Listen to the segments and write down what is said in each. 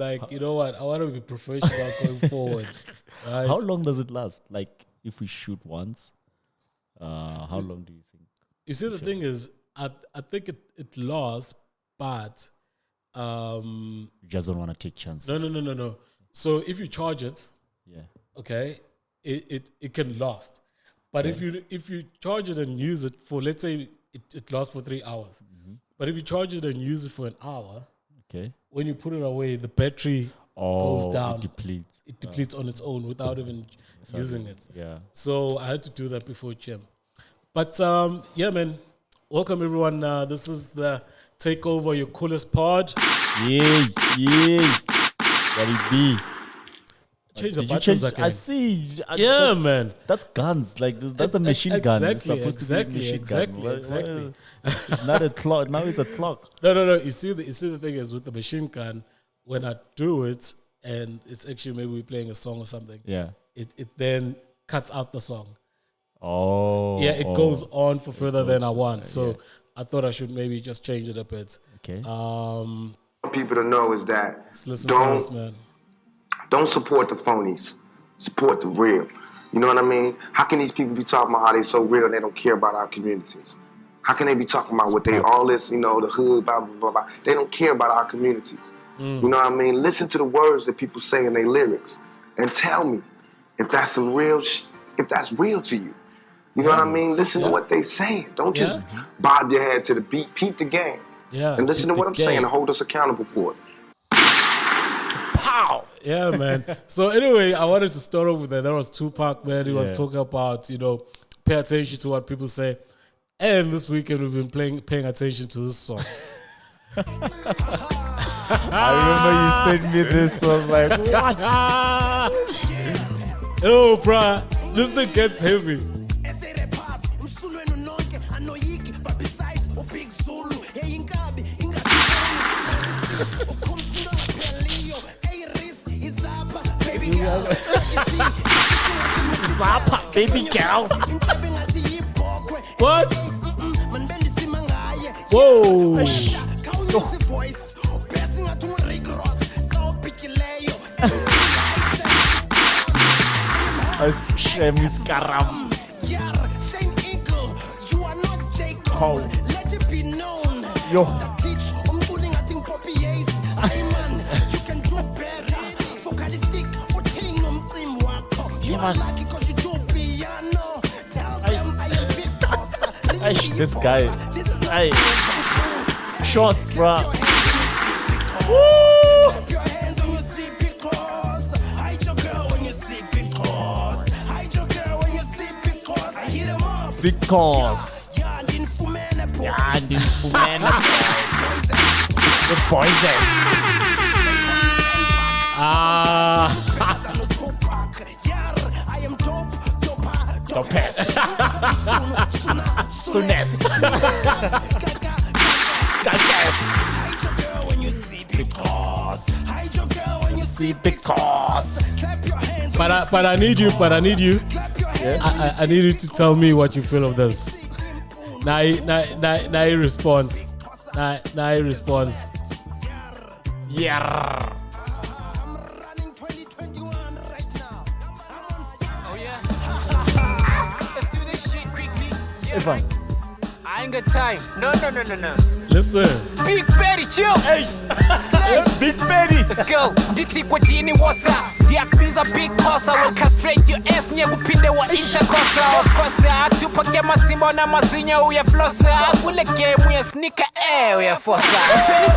Like, you know what? I want to be professional going forward. Right? How long does it last? Like, if we shoot once, how long do you think? You see, the thing is, I think it lasts, but you just don't want to take chances. No. So if you charge it, okay, it can last. But if you charge it and use it for, let's say it lasts for 3 hours, but if you charge it and use it for an hour, okay, when you put it away, the battery goes down. It depletes. It depletes on its own without even using it. Yeah. So I had to do that before gym. But yeah, man. Welcome everyone. This is the Takeover Your Coolest Pod. Yeah. What it be? Change the buttons again. I see. Yeah, man. That's guns. Like that's a machine gun. It's supposed to be a machine gun. Exactly. It's not a clock. Now it's a clock. No. You see the thing is with the machine gun, when I do it and it's actually maybe we're playing a song or something. Yeah. It then cuts out the song. Oh. Yeah, it goes on for further than I want. So I thought I should maybe just change it a bit. Okay. People to know is that let's listen to this, man. Don't support the phonies. Support the real. You know what I mean? How can these people be talking about how they so real and they don't care about our communities? How can they be talking about what they all this, you know, the hood, blah, blah, blah, blah. They don't care about our communities. You know what I mean? Listen to the words that people say in their lyrics and tell me if that's some real if that's real to you. You know what I mean? Listen to what they saying. Don't just bob your head to the beat. Peep the game. Yeah. And listen to what I'm saying and hold us accountable for it. Pow! Yeah, man. So anyway, I wanted to start off with that. There was Tupac, man. He was talking about, you know, pay attention to what people say. And this weekend we've been paying attention to this song. I remember you sent me this. I was like, what? Oh, bruh. This thing gets heavy. Baby girl. What? Whoa. Yo. This guy, shots, bruh. Woo! Because the boys the pest. Soonest. Because. But I need you. Yeah? I need you to tell me what you feel of this. Now he responds. Now he responds. Yeah. Fine. I ain't got time. No. Listen. Big Pedi, chill. Hey. Big Pedi. Let's go. This is what Dini was up. The actors big cosa. Will castrate your ass. Nye kupinde wa intercosa. Of course, Tupac ya masimba na masinya uya flossa. Ule game uya sneaker air uya fossa.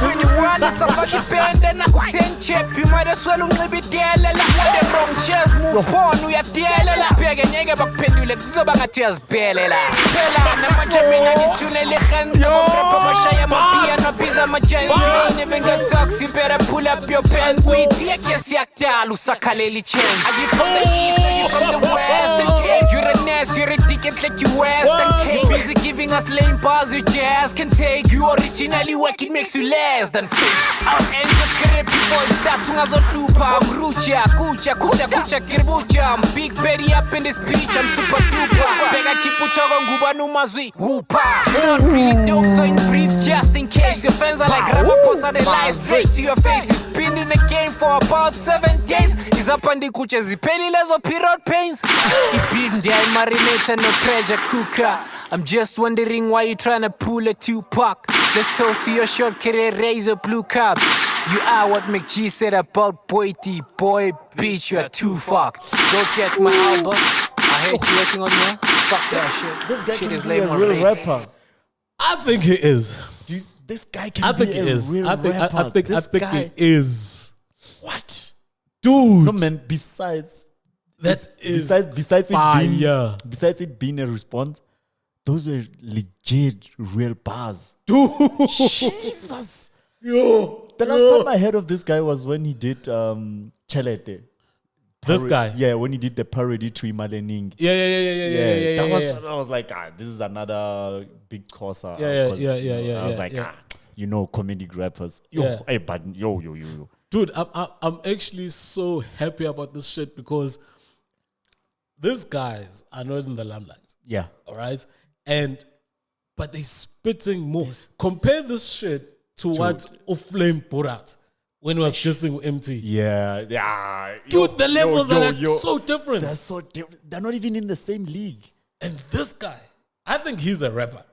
2021 is a fucking band and I got 10 chip. You might as well unlibi dielela. What the wrong chairs move on uya dielela. Pega nyege bak pendule. Zoba nga tears belela. Bela na majabina ni tune legenda. Mamrepa mashaya mapia na pizza majanzi. Ain't even got socks. You better pull up your pants. We take yes yakdalu sakaleli chance. Are you from the east or you from the west? You're a nest, you're a ticket like you west. And busy giving us lame bars your jazz can take. You originally work, it makes you less than fake. I'll end your career before it starts. Ungazohlupa, Mrucha, kucha, kirbucha. I'm Big Pedi up in this beach, I'm super duper. Bega kiputoko nguba numazwi, whoopa. Not really dope, so in brief just in case. Your fans are like Ramaphosa, they lie straight to your face. You've been in the game for about 7 days. He's up on the kuche, zipeli lezo period pains. It beef the marinator, no pressure cooker. I'm just wondering why you tryna pull a Tupac. Let's toast to your short career, razor blue cups. You are what McG said about Boy D. Boy, bitch, you are too fucked. Go get my album. I hate you working on you. Fuck that shit. This guy shit can is be lame a real already. rapper. I think he is. This guy can I be think he a is. real I think rapper. I think he is. What? Dude. No man, besides That is besides fire. besides it being a response, those were legit real bars. Dude. Jesus. Yo. The last time I heard of this guy was when he did Chelete. This guy? Yeah, when he did the parody to Imalening. Yeah. I was like, this is another big Xhosa. Yeah. I was like, comedic rappers. Yo. Dude, I'm actually so happy about this shit because these guys are not in the limelight. Yeah. All right? But they spitting more. Compare this shit to what O'Flame put out when he was dissing MT. Yeah. Dude, the levels are like so different. They're so different. They're not even in the same league. And this guy, I think he's a rapper.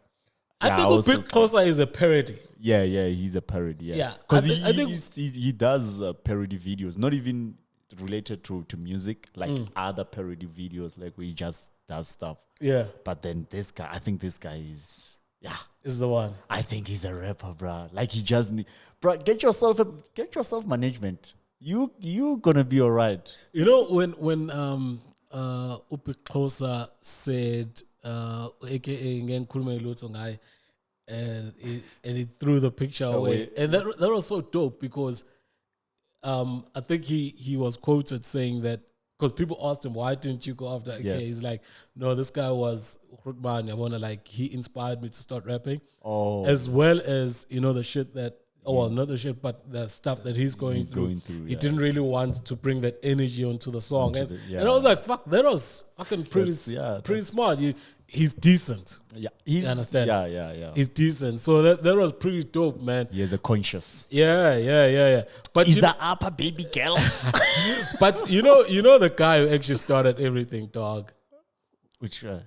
Yeah, I think Big Xhosa is a parody. Yeah, he's a parody. Yeah. Because I think he does parody videos, not even related to music, like other parody videos, like where he just does stuff. Yeah. But then this guy, I think this guy is the one. I think he's a rapper, bro. Like he just bro, get yourself management. You gonna be all right. You know when Big Xhosa said aka ngenkhulume lutho ngaye and he threw the picture away. And that was so dope because I think he was quoted saying that because people asked him, why didn't you go after AK? Yeah. He's like, no, this guy was like he inspired me to start rapping. Oh. As well as, the shit that not the shit, but the stuff that he's going through. He didn't really want to bring that energy onto the song. And I was like, fuck, that was fucking pretty smart. He's decent. Yeah. You understand? Yeah. He's decent. So that was pretty dope, man. He has a conscious. Yeah. But he's the upper baby girl. But you know the guy who actually started everything, dog. Which one?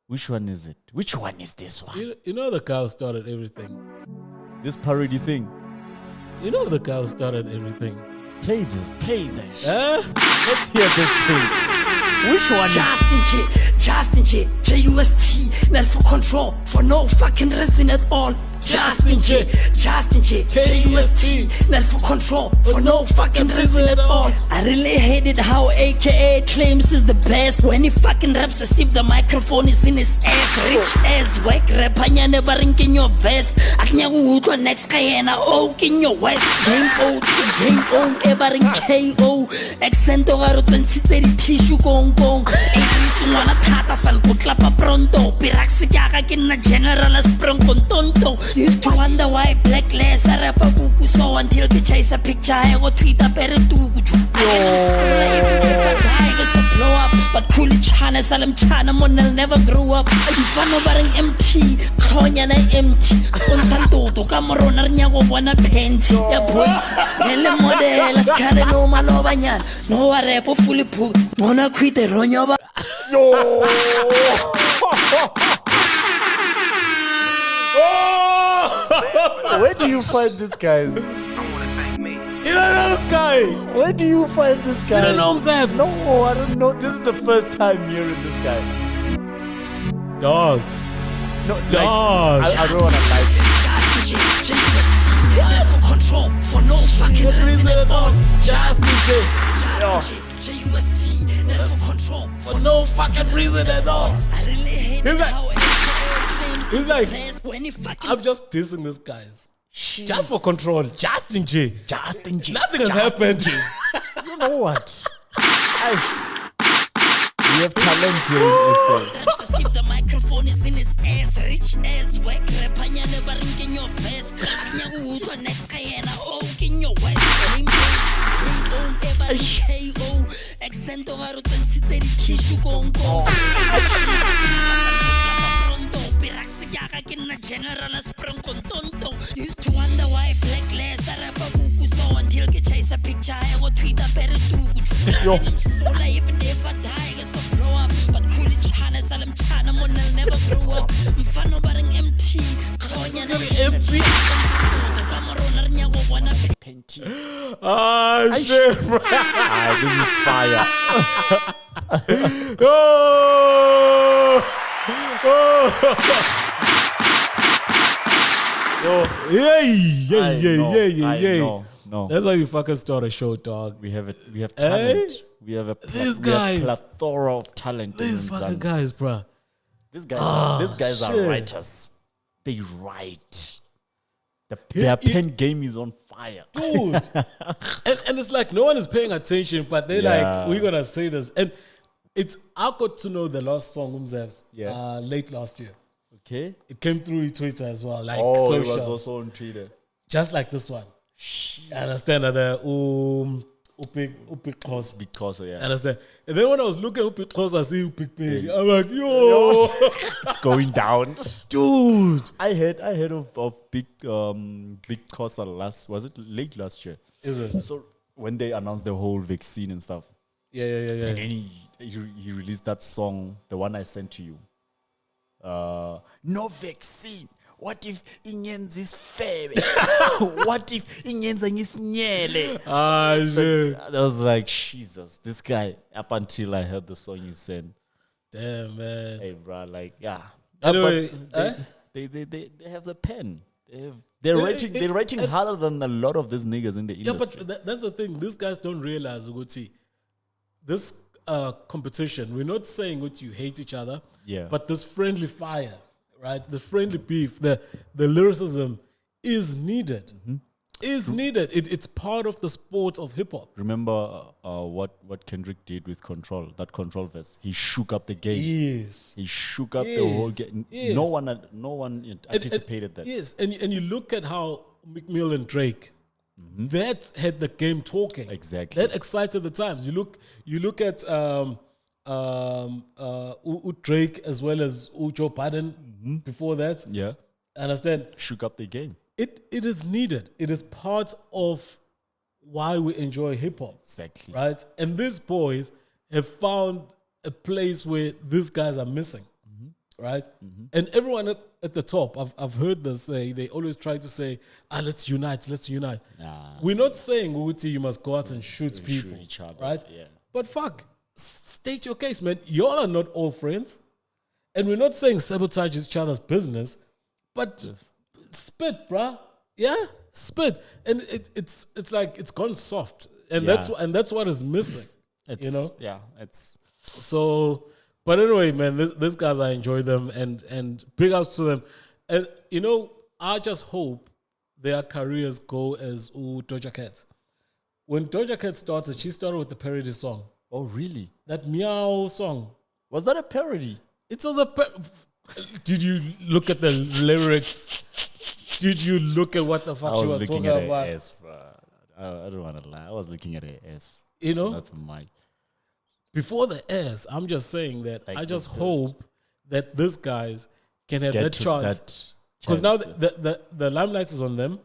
Which one is it? Which one is this one? You know the guy who started everything. This parody thing. You know the guy who started everything. Play this. Let's hear this thing. Which one? Justin J, J-U-S-T, not for control, for no fucking reason at all. Justin J, J-U-S-T, not for control, for no fucking reason at all. I really hated how AKA claims is the best when he fucking raps as if the microphone is in his ass. Rich ass, whack rapper, you never ink in your vest. Aknyagu next guy and I oak in your west. Game O to game O, ever in KO. Accento garo 2030 tissue gong gong. A-Reece ngwana thata san go clapa pronto. Blxckie David ke general as bronco tonto. Used to wonder why black less a rapper kuku so until ke chase a picture I go Twitter pere tugu. I cannot even if I die it's a blow up. But cool chana salam chana monel never grew up. Ifano bareng MT, klonya na empty. On santo kamorona nyago bona penti. Ya point. Hele model skale no mano banyan. No repo fully put. Mona quit the ronyoba. Where do you find these guys? You don't know this guy? Where do you find this guy? You don't know Zabs? No, I don't know. This is the first time hearing this guy. Dog. No, dog. I don't want to like for control, for no fucking reason at all. Justin J. J-U-S-T, for control, for no fucking reason at all. I really hate He's like, I'm just dissing this guys. Just for control. Justin J. Nothing has happened. You know what? You have talent here in SA. The microphone is in his ass. Rich ass, whack rapper, you never ink in your vest. Nyagu next guy and I oak in your west. K-O, accento garo 2030 tissue gong gong. Blxckie yaka ke nna general a spring kontonto. Used to wonder why black less a rapa buku so until ke chase a picture I go tweet a better tuku. I'm sola even if I die I so blow up. But cool chana salam chana mon I'll never grow up. Mfano bareng MT. Konya na MT. Ah, shit, bro. This is fire. Oh! Oh! Yay! No. That's how you fucking start a show, dog. We have talent. We have a These we have guys. plethora of talent. These in fucking Mzansi. guys, bro. These guys are shit. writers. They write. Their pen game is on fire. Dude. and it's like no one is paying attention, but they're Yeah. like, we're gonna say this. And I got to know the last song Umzavs late last year. Okay. It came through Twitter as well, like It socials. was also on Twitter. Just like this one. I understand that the Big Cause. Because I understand. And then when I was looking at Big Cause, I see Big Pedi. I'm like, it's going down. dude. I heard of Big Xhosa was it late last year? Is it? So when they announced the whole vaccine and stuff, Yeah. and then he released that song, the one I sent to you. No vaccine. What if Inyenz is fair? What if Inyenz is Ninyele? Ah, shit. I was like, Jesus, this guy. Up until I heard the song you sent, Damn, man. hey, bro, like, yeah. Anyway, But they have the pen. They're writing harder than a lot of these niggas in the Yeah, industry. but that's the thing. These guys don't realize, Uguti, this competition, we're not saying what you hate each other, but this friendly fire, right? The friendly beef, the lyricism is needed. Is needed. It's part of the sport of hip hop. Remember what Kendrick did with Control, that Control verse? He shook up the game. Yes. He shook up the whole game. Yes. No one anticipated that. Yes, and you look at how McMill and Drake, that had the game talking. Exactly. That excited the times. You look at Drake as well as Joe Biden before that. Yeah. Understand? Shook up the game. It is needed. It is part of why we enjoy hip hop. Exactly. Right? And these boys have found a place where these guys are missing. Right? And everyone at the top, I've heard this, they always try to say, let's unite. Nah. We're not saying, Uti, you must go out and shoot people. Shoot each other. Right? Yeah. But fuck, state your case, man. Y'all are not all friends. And we're not saying sabotage each other's business, but spit, bruh. Yeah? Spit. And it's like it's gone soft. And that's what is missing. You know? Yeah. It's So, but anyway, man, these guys, I enjoy them and big ups to them. And, you know, I just hope their careers go as Doja Cat. When Doja Cat started, she started with the parody song. Oh, really? That Meow song. Was that a parody? It was Did you look at the lyrics? Did you look at what the fuck she was talking about? Her ass, bro. I don't want to lie. I was looking at her ass. You know? That's mine. Before the ass, I'm just saying that Like I just hope that these guys can have Get that to chance. that Because now chance, the limelight is on them.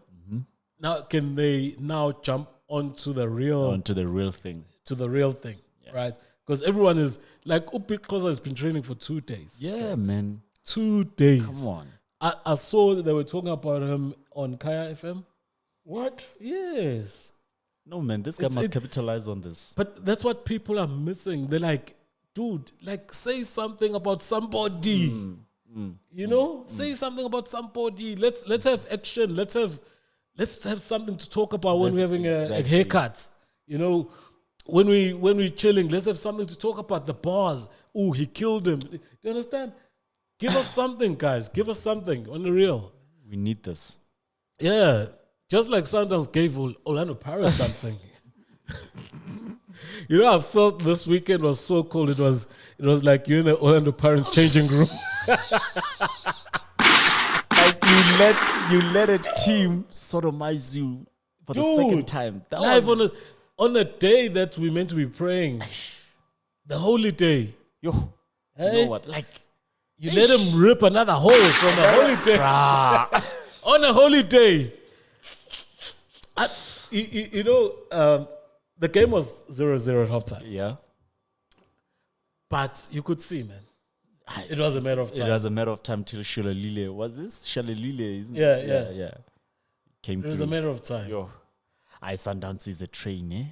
Now can they now jump onto the real onto the real thing. right? Because everyone is like Big Xhosa has been training for 2 days. Yeah, man. 2 days. Come on. I saw that they were talking about him on Kaya FM. What? Yes. No, man. This guy must capitalize on this. But that's what people are missing. They're like, dude, like say something about somebody. You know? Say something about somebody. Let's have action. Let's have something to talk about when we're having a haircut. You know, when we chilling, let's have something to talk about. The bars. Oh, he killed him. Do you understand? Give us something, guys. Give us something on the real. We need this. Yeah. Just like Sundowns gave Orlando Pirates something. You know, I felt this weekend was so cool. It was like you're in the Orlando Pirates changing room. Like you let a team sodomize you for the second time. That Live was on a day that we meant to be praying. The holy day. yo. You Hey? know what? Like You let him rip another hole from a holiday. On a holiday. The game was 0-0 at halftime. Yeah. But you could see, man. It was a matter of time. It was a matter of time till Shalilile. Was this Shalilile? Isn't Yeah, it? Yeah. Came It was a matter of time. Yo. Sundowns is a train, eh?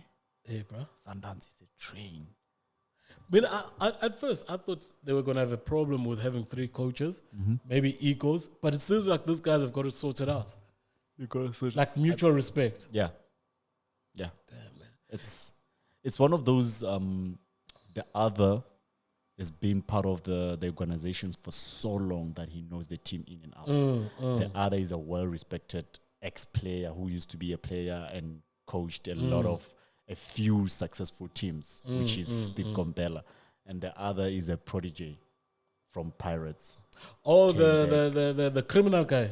Hey, bro. Sundowns is a train. I mean, at first, I thought they were going to have a problem with having 3 coaches, maybe egos, but it seems like these guys have got it sorted out. Like mutual respect. Yeah. Damn, man. It's one of those, the other has been part of the organizations for so long that he knows the team in and out. The other is a well-respected ex-player who used to be a player and coached a few successful teams, which is Steve Gombela. And the other is a prodigy from Pirates. Oh, the criminal guy.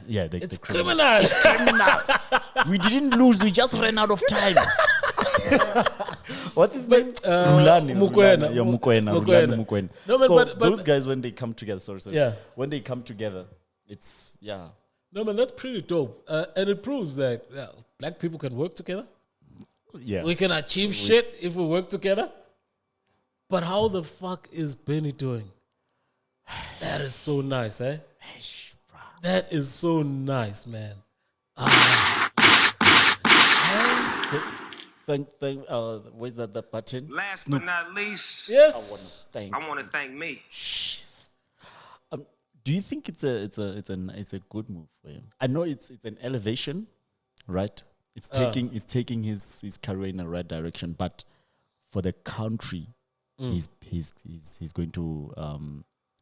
Yeah, it's criminal. We didn't lose, we just ran out of time. What's his name? Mukwena. Yeah, Mukwena. No, but those guys, when they come together, sorry. Yeah. When they come together, it's, yeah. No, man, that's pretty dope. And it proves that black people can work together. Yeah. We can achieve shit if we work together. But how the fuck is Benni doing? That is so nice, eh? That is so nice, man. Where's that the button? Last but not least, Yes. I want to thank me. Do you think it's a good move for him? I know it's an elevation, right? It's taking his career in the right direction, but for the country, he's going to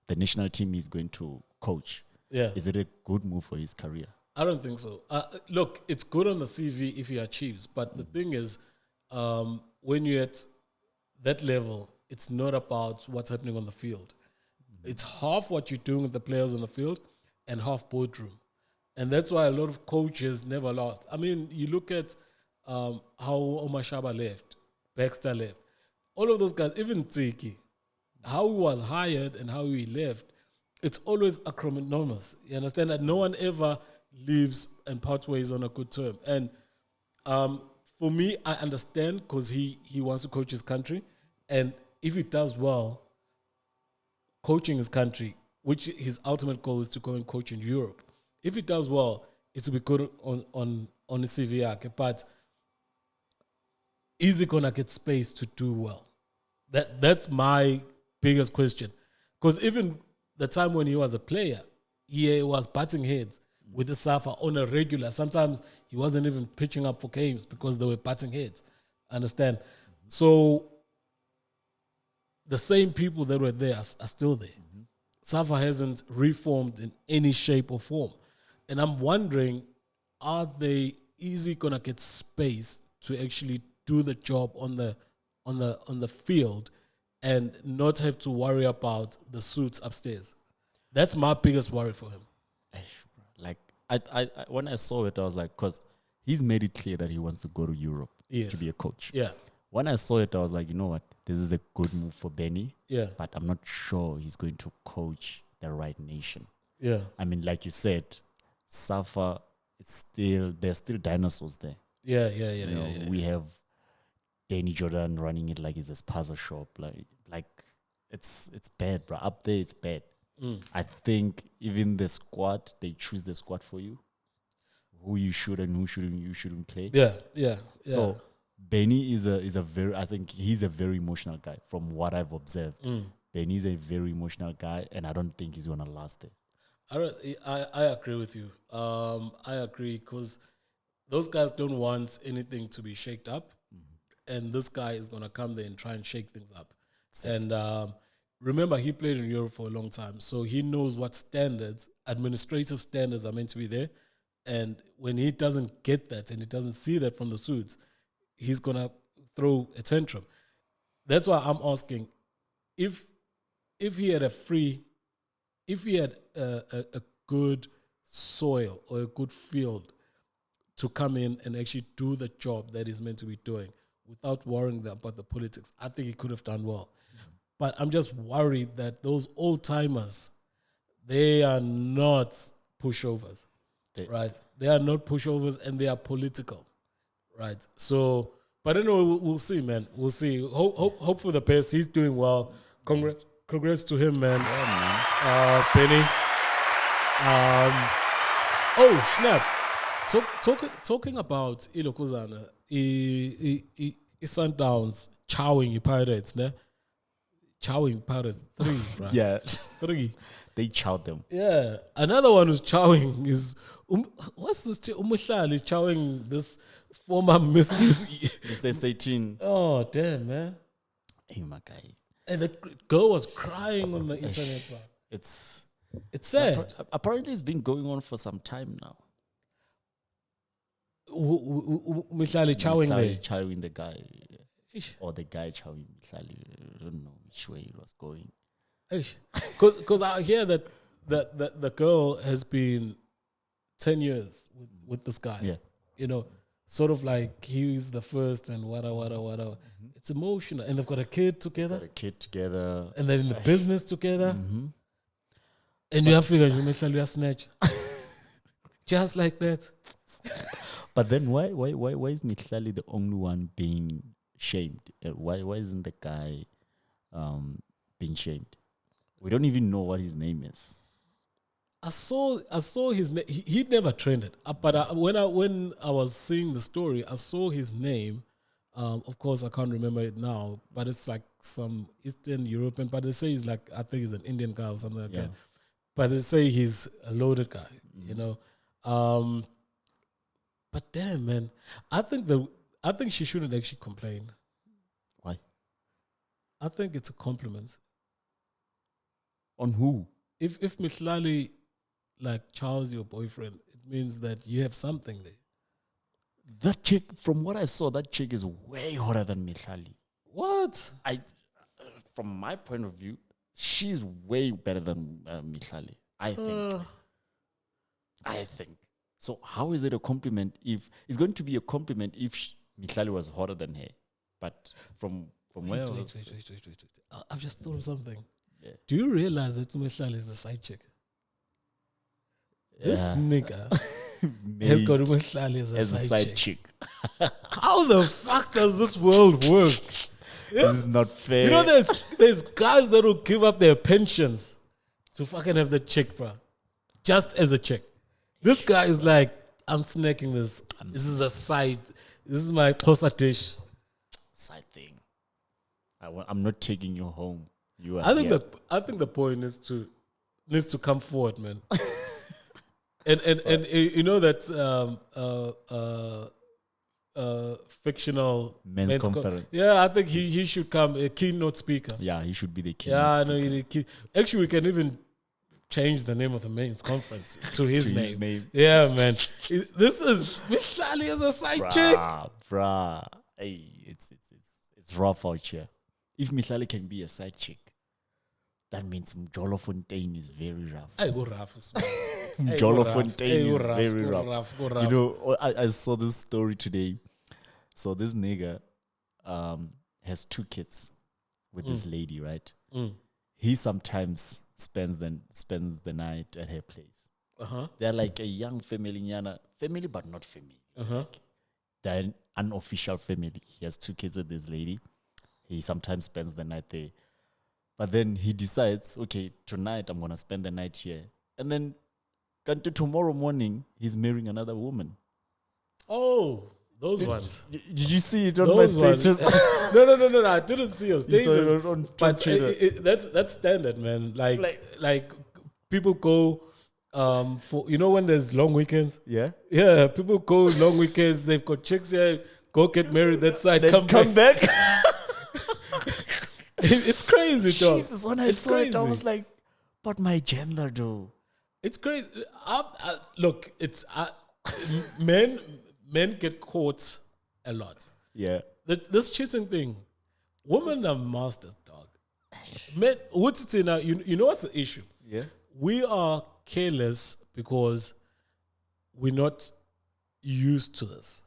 the national team he's going to coach. Yeah. Is it a good move for his career? I don't think so. Look, it's good on the CV if he achieves, but the thing is, when you're at that level, it's not about what's happening on the field. It's half what you're doing with the players on the field and half boardroom. And that's why a lot of coaches never last. I mean, you look at how Omar Shaba left, Baxter left, all of those guys, even Tsiki, how he was hired and how he left, it's always acrimonious. You understand that no one ever leaves and parts ways on a good term. And for me, I understand because he wants to coach his country. And if he does well, coaching his country, which his ultimate goal is to go and coach in Europe. If he does well, it will be good on the CV. But is he gonna get space to do well? That's my biggest question. Because even the time when he was a player, he was butting heads with the Safa on a regular. Sometimes he wasn't even pitching up for games because they were butting heads. Understand? So the same people that were there are still there. Safa hasn't reformed in any shape or form. And I'm wondering, is he gonna get space to actually do the job on the field and not have to worry about the suits upstairs? That's my biggest worry for him. Like I when I saw it, I was like, because he's made it clear that he wants to go to Europe to be a coach. Yeah. When I saw it, I was like, you know what? This is a good move for Benni. Yeah. But I'm not sure he's going to coach the right nation. Yeah. I mean, like you said, Safa, there's still dinosaurs there. Yeah. We have Danny Jordan running it like it's a spaza shop. Like it's bad, bro. Up there, it's bad. I think even the squad, they choose the squad for you. Who you should and who you shouldn't play. Yeah. So Benni is a very, I think he's a very emotional guy from what I've observed. Benni is a very emotional guy, and I don't think he's gonna last there. I agree with you. I agree because those guys don't want anything to be shaked up, and this guy is gonna come there and try and shake things up. Exactly. And remember, he played in Europe for a long time, so he knows what administrative standards are meant to be there. And when he doesn't get that and he doesn't see that from the suits, he's gonna throw a tantrum. That's why I'm asking if he had a good soil or a good field to come in and actually do the job that he's meant to be doing without worrying about the politics, I think he could have done well. But I'm just worried that those old timers they are not pushovers, They- right? They are not pushovers, and they are political, right? So, but I know we'll see, man. We'll see. Hope for the best. He's doing well. Congrats to him, man. Benni. Oh snap! Talking about Ilokuzana, Sundowns chowing Pirates, ne? Chowing Pirates 3, right? Yeah. 3. They chowed them. Yeah. Another one who's chowing is what's this? Mihlali chowing this former Miss. This S18. Oh damn, man! Hey, my guy. And the girl was crying on the internet, bro. It's sad. Apparently, it's been going on for some time now. Mihlali chowing there. Chowing the guy. Ish. Or the guy chowing Mihlali. I don't know which way it was going. Because I hear that the girl has been 10 years with this guy. Yeah. You know, sort of like he's the first and whatever. It's emotional. And they've got a kid together. Got a kid together. And they're in the business together. And you have figured you snatch. Just like that. But then why is Mihlali the only one being shamed? Why isn't the guy being shamed? We don't even know what his name is. I saw his name. He'd never trended. But when I was seeing the story, I saw his name. Of course, I can't remember it now, but it's like some Eastern European. But they say he's like, I think he's an Indian guy or something like that. But they say he's a loaded guy, you know. But damn, man, I think she shouldn't actually complain. Why? I think it's a compliment. On who? If Mihlali like chows your boyfriend, it means that you have something there. That chick, from what I saw, that chick is way hotter than Mihlali. What? From my point of view, she's way better than Mihlali. I think. So how is it a compliment if it's going to be a compliment if Mihlali was hotter than her? But from where? Wait. I've just thought of something. Yeah. Do you realize that Mihlali is a side chick? This nigga has got Mihlali as a side chick. How the fuck does this world work? This is not fair. You know, there's guys that will give up their pensions to fucking have the chick, bro. Just as a chick. This guy is like, I'm snacking this. This is a side. This is my Xhosa dish. Side thing. I'm not taking you home. You are. I think the point is needs to come forward, man. and you know that fictional men's conference. Yeah, I think he should come a keynote speaker. Yeah, he should be the keynote. Yeah, I know. Actually, we can even change the name of the men's conference to his name. Yeah, man. This is Mihlali as a side chick. Bruh. Hey, it's rough out here. If Mihlali can be a side chick, that means Mjolo Fontaine is very rough. I go rough. Mjolo Fontaine is very rough. You know, I saw this story today. So this nigga has 2 kids with this lady, right? He sometimes spends the night at her place. They're like a young family but not family. Like, they're an unofficial family. He has 2 kids with this lady. He sometimes spends the night there. But then he decides, okay, tonight I'm going to spend the night here. And then tomorrow morning, he's marrying another woman. Oh, those ones. Did you see it on those my status? No. I didn't see your status. But Twitter. That's standard, man. Like people go for, you know, when there's long weekends? Yeah. Yeah, people go long weekends. They've got chicks here, go get married that side, Then come back. It's crazy, dog. Jesus, when I saw it, I was like, but my gender, though. It's crazy. Look, it's men get caught a lot. Yeah. This cheating thing, women are masters, dog. Men, what's it now? You know what's the issue? Yeah. We are careless because we're not used to this.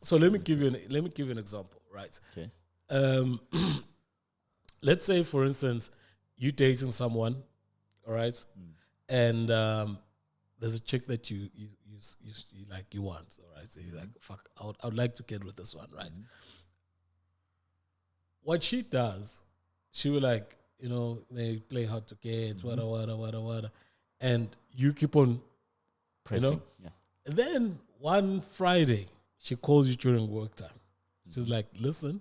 So let me give you an example, right? Okay. Let's say, for instance, you dating someone, all right, and there's a chick that you like, you want, all right? So you're like, fuck, I would like to get with this one, right? What she does, she will like, you know, they play hard to get, wada, and you keep on pressing. You know? Yeah. And then one Friday, she calls you during work time. She's like, listen,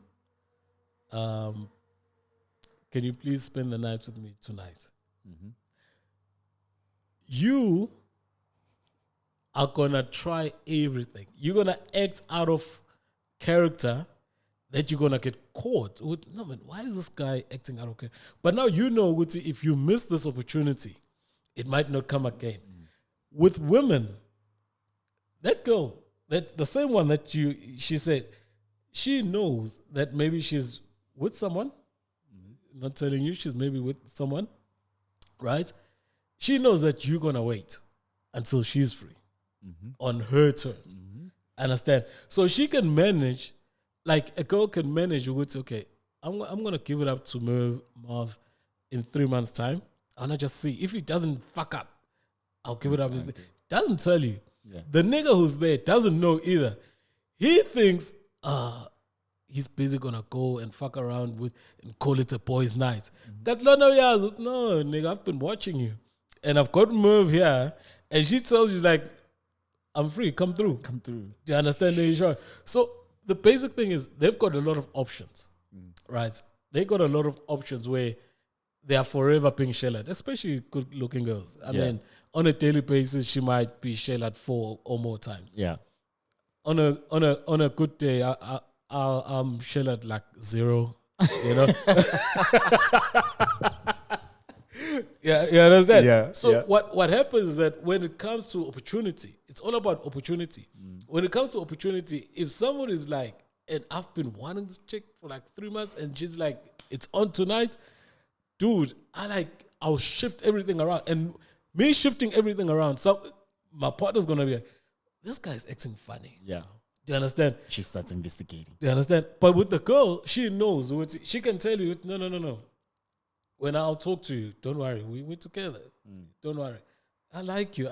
can you please spend the night with me tonight? You are going to try everything. You're going to act out of character that you're going to get caught with. No, man, why is this guy acting out of character? But now you know, Wuti, if you miss this opportunity, it might not come again. With women, that girl, that the same one that she said, she knows that maybe she's with someone, not telling you, she's maybe with someone, right? She knows that you're going to wait until she's free on her terms. Understand? So she can manage, like a girl can manage with, okay, I'm going to give it up to Marv in 3 months' time. I'm going to just see. If he doesn't fuck up, I'll give it up. Okay. Doesn't tell you. Yeah. The nigga who's there doesn't know either. He thinks, he's busy gonna go and fuck around with and call it a boys' night. That no, nigga, I've been watching you. And I've got Merv here, and she tells you, like, I'm free, come through. Do you understand the So the basic thing is they've got a lot of options, right? They got a lot of options where they are forever being shelled, especially good-looking girls. I mean, on a daily basis, she might be shelled 4 or more times. Yeah. On a good day, I'm shelled like 0. You know. Yeah, you understand? Yeah. So what happens is that when it comes to opportunity, it's all about opportunity. When it comes to opportunity, if someone is like, and I've been wanting this chick for like 3 months, and she's like, it's on tonight, dude, I'll shift everything around. And me shifting everything around, so my partner's gonna be like, this guy's acting funny. Yeah. Do you understand? She starts investigating. Do you understand? But with the girl, she knows. She can tell you, no. When I'll talk to you, don't worry. We're together. Don't worry. I like you,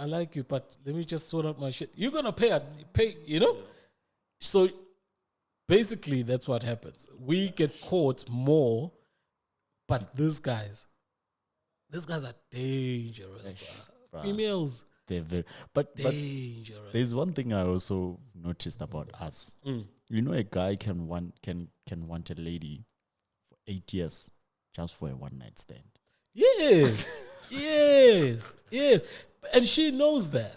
but let me just sort out my shit. You're going to pay, you know? So basically, that's what happens. We get caught more, but these guys are dangerous. Females. They're very, but dangerous. There's one thing I also noticed about us. You know, a guy can want a lady for 8 years just for a one-night stand. Yes. And she knows that.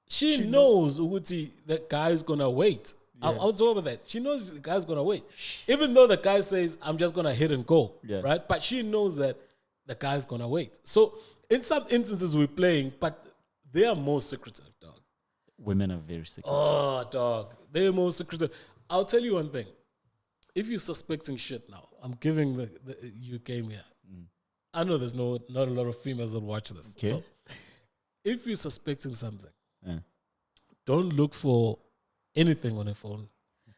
She knows Uguti, that guy's gonna wait. Yeah. I was over that. She knows the guy's gonna wait. Even though the guy says, I'm just gonna hit and go. Yeah. Right? But she knows that the guy's gonna wait. So in some instances we're playing, but they are more secretive, dog. Women are very secretive. Oh, dog. They're more secretive. I'll tell you one thing. If you're suspecting shit now, I'm giving you came here. I know there's not a lot of females that watch this. Okay. So if you're suspecting something, don't look for anything on a phone.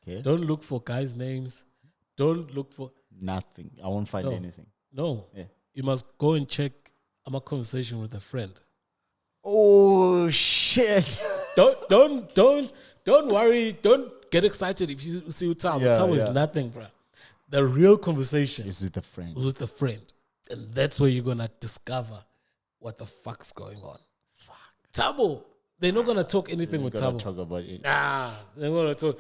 Okay. Don't look for guys' names. Don't look for nothing. I won't find anything. No. Yeah. You must go and check. I'm a conversation with a friend. Oh shit! Don't worry. Don't get excited if you see Utama. Utama is nothing, bro. The real conversation is with the friend. And that's where you're gonna discover what the fuck's going on. Fuck. Tabo, they're not gonna talk anything with Tabo. Talk about it. Nah, they're gonna talk.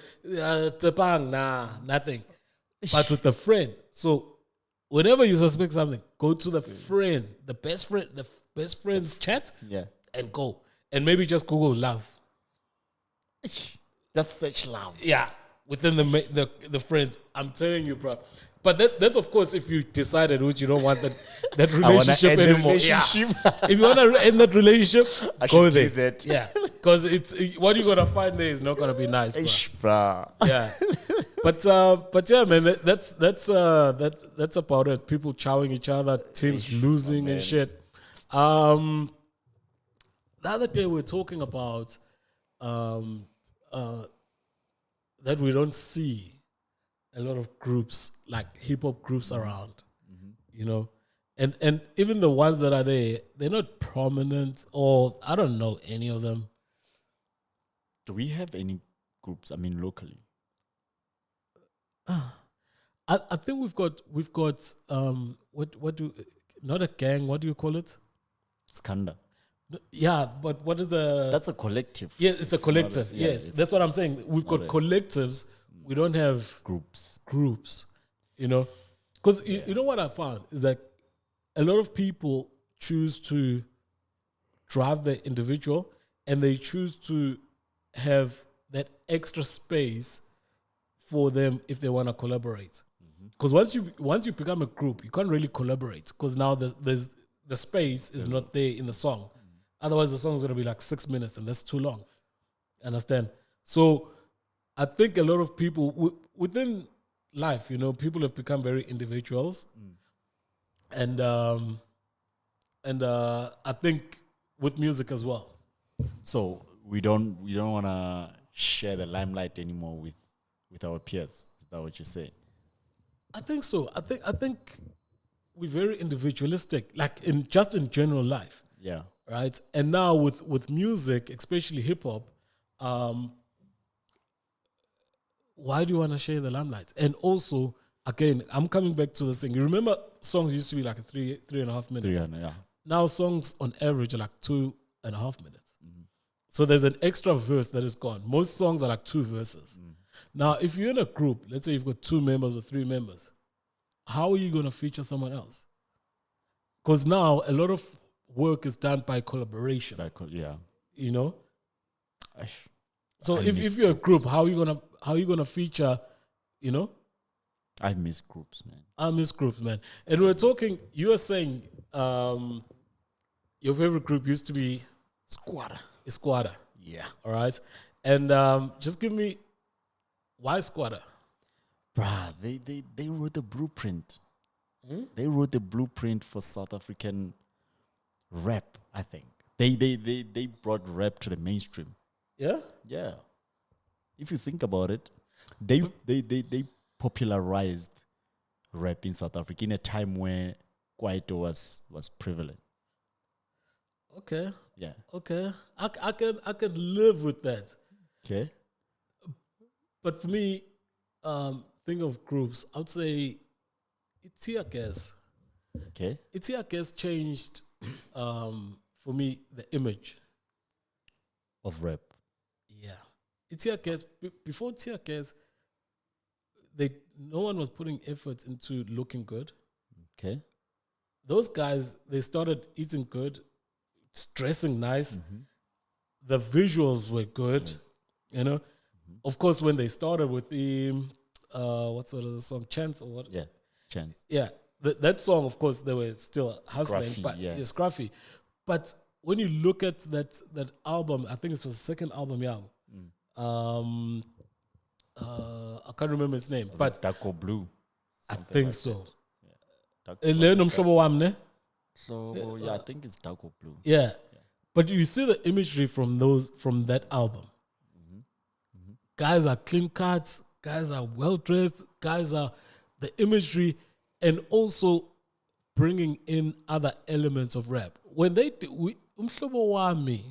Nothing. But with the friend. So whenever you suspect something, go to the friend, the best friend's chat. Yeah. And go. And maybe just Google love. Just search love. Yeah. Within the friends. I'm telling you, bro. But that's of course if you decided which you don't want that relationship anymore. Relationship. Yeah. If you want to end that relationship, go there. That. Yeah. Because what you're gonna find there is not gonna be nice, bro. Yeah. But yeah, man, that's about it. People chowing each other, teams losing and shit. The other day we were talking about that we don't see a lot of groups, like hip-hop groups around, you know? And even the ones that are there, they're not prominent, or I don't know any of them. Do we have any groups? I mean, locally. I think we've got what do not a gang? What do you call it? Skanda. Yeah, but what is the? That's a collective. Yeah, it's a collective. Yes, that's what I'm saying. We've got collectives. We don't have groups. You know, because you know what I found is that a lot of people choose to drive the individual, and they choose to have that extra space for them if they want to collaborate. Because once you become a group, you can't really collaborate because now the space is not there in the song. Otherwise, the song is going to be like 6 minutes, and that's too long. Understand? So I think a lot of people within life, you know, people have become very individuals, and I think with music as well. So we don't want to share the limelight anymore with our peers. Is that what you say? I think so. I think we're very individualistic, like in general life. Yeah. Right. And now with music, especially hip hop, why do you want to share the limelight? And also, again, I'm coming back to the thing. You remember songs used to be like a 3.5 minutes. Yeah. Now songs on average are like 2.5 minutes. So there's an extra verse that is gone. Most songs are like 2 verses. Now, if you're in a group, let's say you've got 2 members or 3 members, how are you going to feature someone else? Because now a lot of work is done by collaboration. Yeah. You know? So if you're a group, how are you gonna feature, you know? I miss groups, man. And we're talking, you were saying your favorite group used to be Skwatta. Yeah. All right. And just give me, why Skwatta? Bruh, they wrote the blueprint. They wrote the blueprint for South African rap, I think. They brought rap to the mainstream. Yeah? Yeah. If you think about it, they popularized rap in South Africa in a time where Kwaito was prevalent. Okay. Yeah. Okay. I can live with that. Okay. But for me, think of groups, I would say Teargas. Okay. Teargas changed for me the image of rap. Yeah. Teargas, before Teargas, no one was putting effort into looking good. Okay. Those guys, they started eating good, dressing nice. The visuals were good, you know. Of course, when they started with the what's the song, Chance or what? Yeah, Chance. Yeah, that song, of course, they were still hustling, Scruffy, but yeah. Scruffy. But when you look at that album, I think it was the second album, yeah. I can't remember its name, but Darko Blue. I think so. Yeah. So yeah, I think it's Darko Blue. Yeah. But you see the imagery from that album. Guys are clean cuts, guys are well dressed, guys are the imagery, and also bringing in other elements of rap. When they Umhlobo Wami,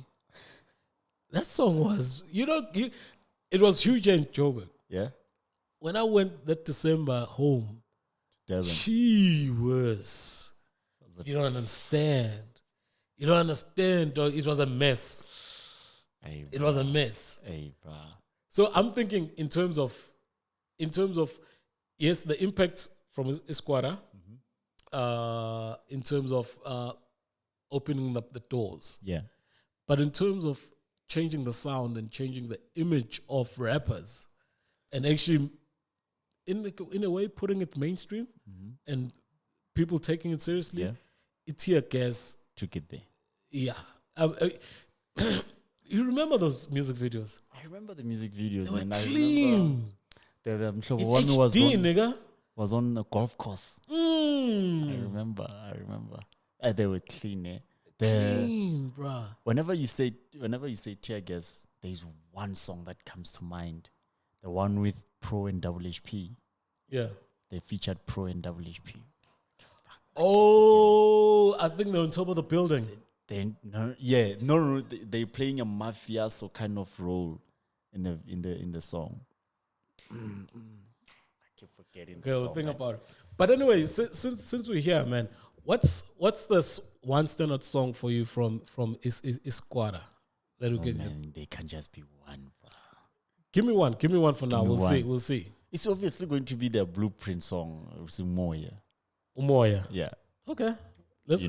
that song was, it was huge in Joburg. Yeah. When I went that December home, Devin. she was, you don't understand. You don't understand, dog. It was a mess. Hey, it was a mess. Hey, bro. So I'm thinking in terms of, yes, the impact from Skwatta, in terms of opening up the doors. Yeah. But in terms of changing the sound and changing the image of rappers, and actually, in a way, putting it mainstream and people taking it seriously, it's Teargas took it there. Yeah. You remember those music videos? I remember the music videos, they were man. Clean. I remember the one HD, was on a golf course. I remember. They were clean, eh? Clean, bruh. Whenever you say Teargas, there's one song that comes to mind. The one with Pro and WHP. Yeah. They featured Pro and WHP. Oh, I think they're on top of the building. They're playing a mafioso kind of role in the song. I keep forgetting. Okay, we'll think about it. But anyway, since we're here, man, what's this one standard song for you from Skwatta? They can't just be one. Bro. Give me one for now. We'll see. It's obviously going to be their blueprint song, Umoya. Umoya. Yeah. Okay. Let's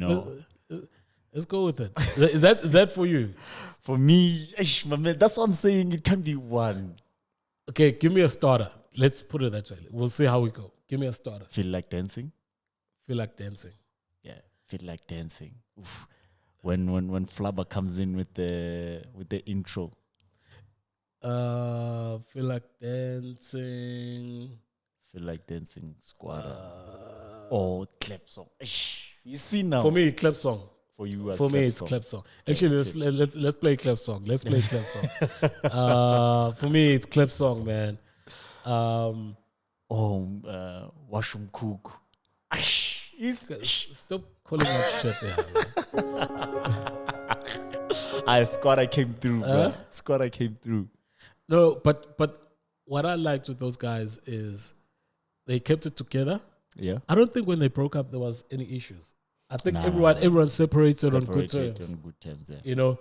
go with it. Is that for you? For me, my man, that's what I'm saying. It can't be one. Okay, give me a starter. Let's put it that way. We'll see how we go. Give me a starter. Feel like dancing. Feel like dancing. Yeah, feel like dancing. Oof. When Flabber comes in with the intro. Feel like dancing. Feel like dancing. Skwatta. Clap song. You see now. For me, clap song. For you, for me, it's clap song. Actually, let's play clap song. Let's play clap song. For me, it's clap song, man. Washroom cook. Stop calling out shit there. Skwatta came through, bro. Skwatta came through. No, but what I liked with those guys is they kept it together. Yeah. I don't think when they broke up there was any issues. I think everyone separated on good terms. Yeah. You know.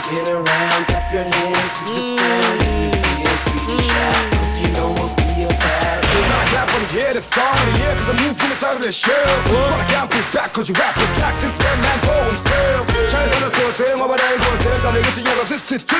Get around, clap your hands to the sound. If you feel free to shout, 'cause you know what we about. Clap when you hear the song in the air, 'cause I move from inside of the shell. Skwatta Kemp is back, 'cause you rap is back. This same man for himself. Trying to tell us thing over there, goes there, down the get together, this is it. So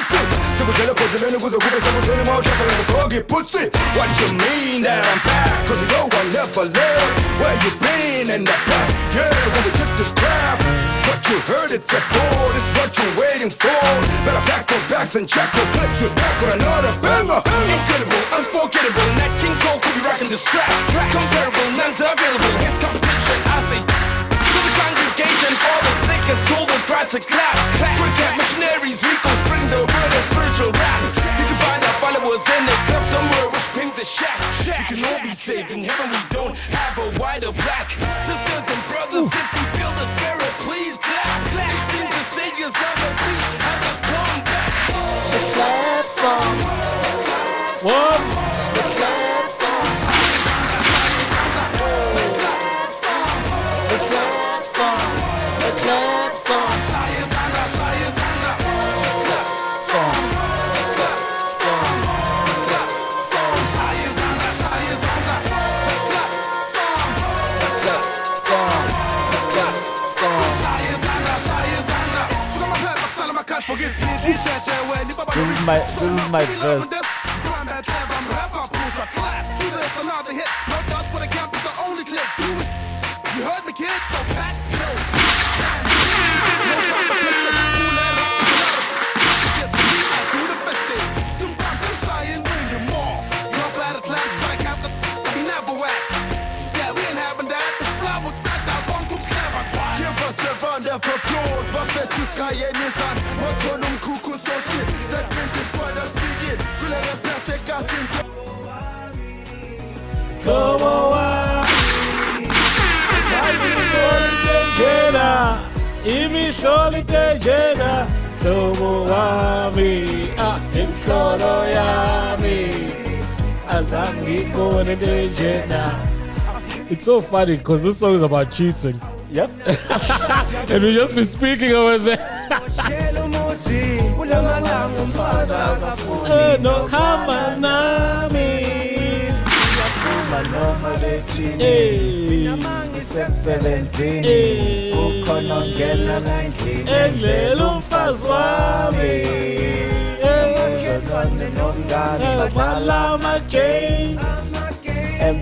we tell a coach, and then it goes a group, and someone's any more careful, and the frog it puts it. What you mean that I'm back? 'Cause you know I never left. Where you been in the past? Yeah, when we took this crap. What you heard, it's a ball, this is what you're waiting for. Better pack your bags and check your clips. We're back with another banger. Incredible, unforgettable, and that King Cole could be rocking this track. Comparable, none's available, hits competition, I say. To the congregation, all the stickers told them try to clap. Skwatta Kemp missionaries, Rico spreading the word of spiritual rap. You can find our followers in the club somewhere which pink the shack. You can all be saved in heaven, we don't have a white or black. Sisters and brothers, if you feel the spirit, please clap. Sing the saviors of the beat and just come back. The clap song. What? The clap song. The clap song. The clap song. The clap song. This is my verse. You heard me, kids, so back, It's so funny because this song is about cheating. Yep. And we just been speaking over there. No kama nami. Endlela umfazi wami. Balama James.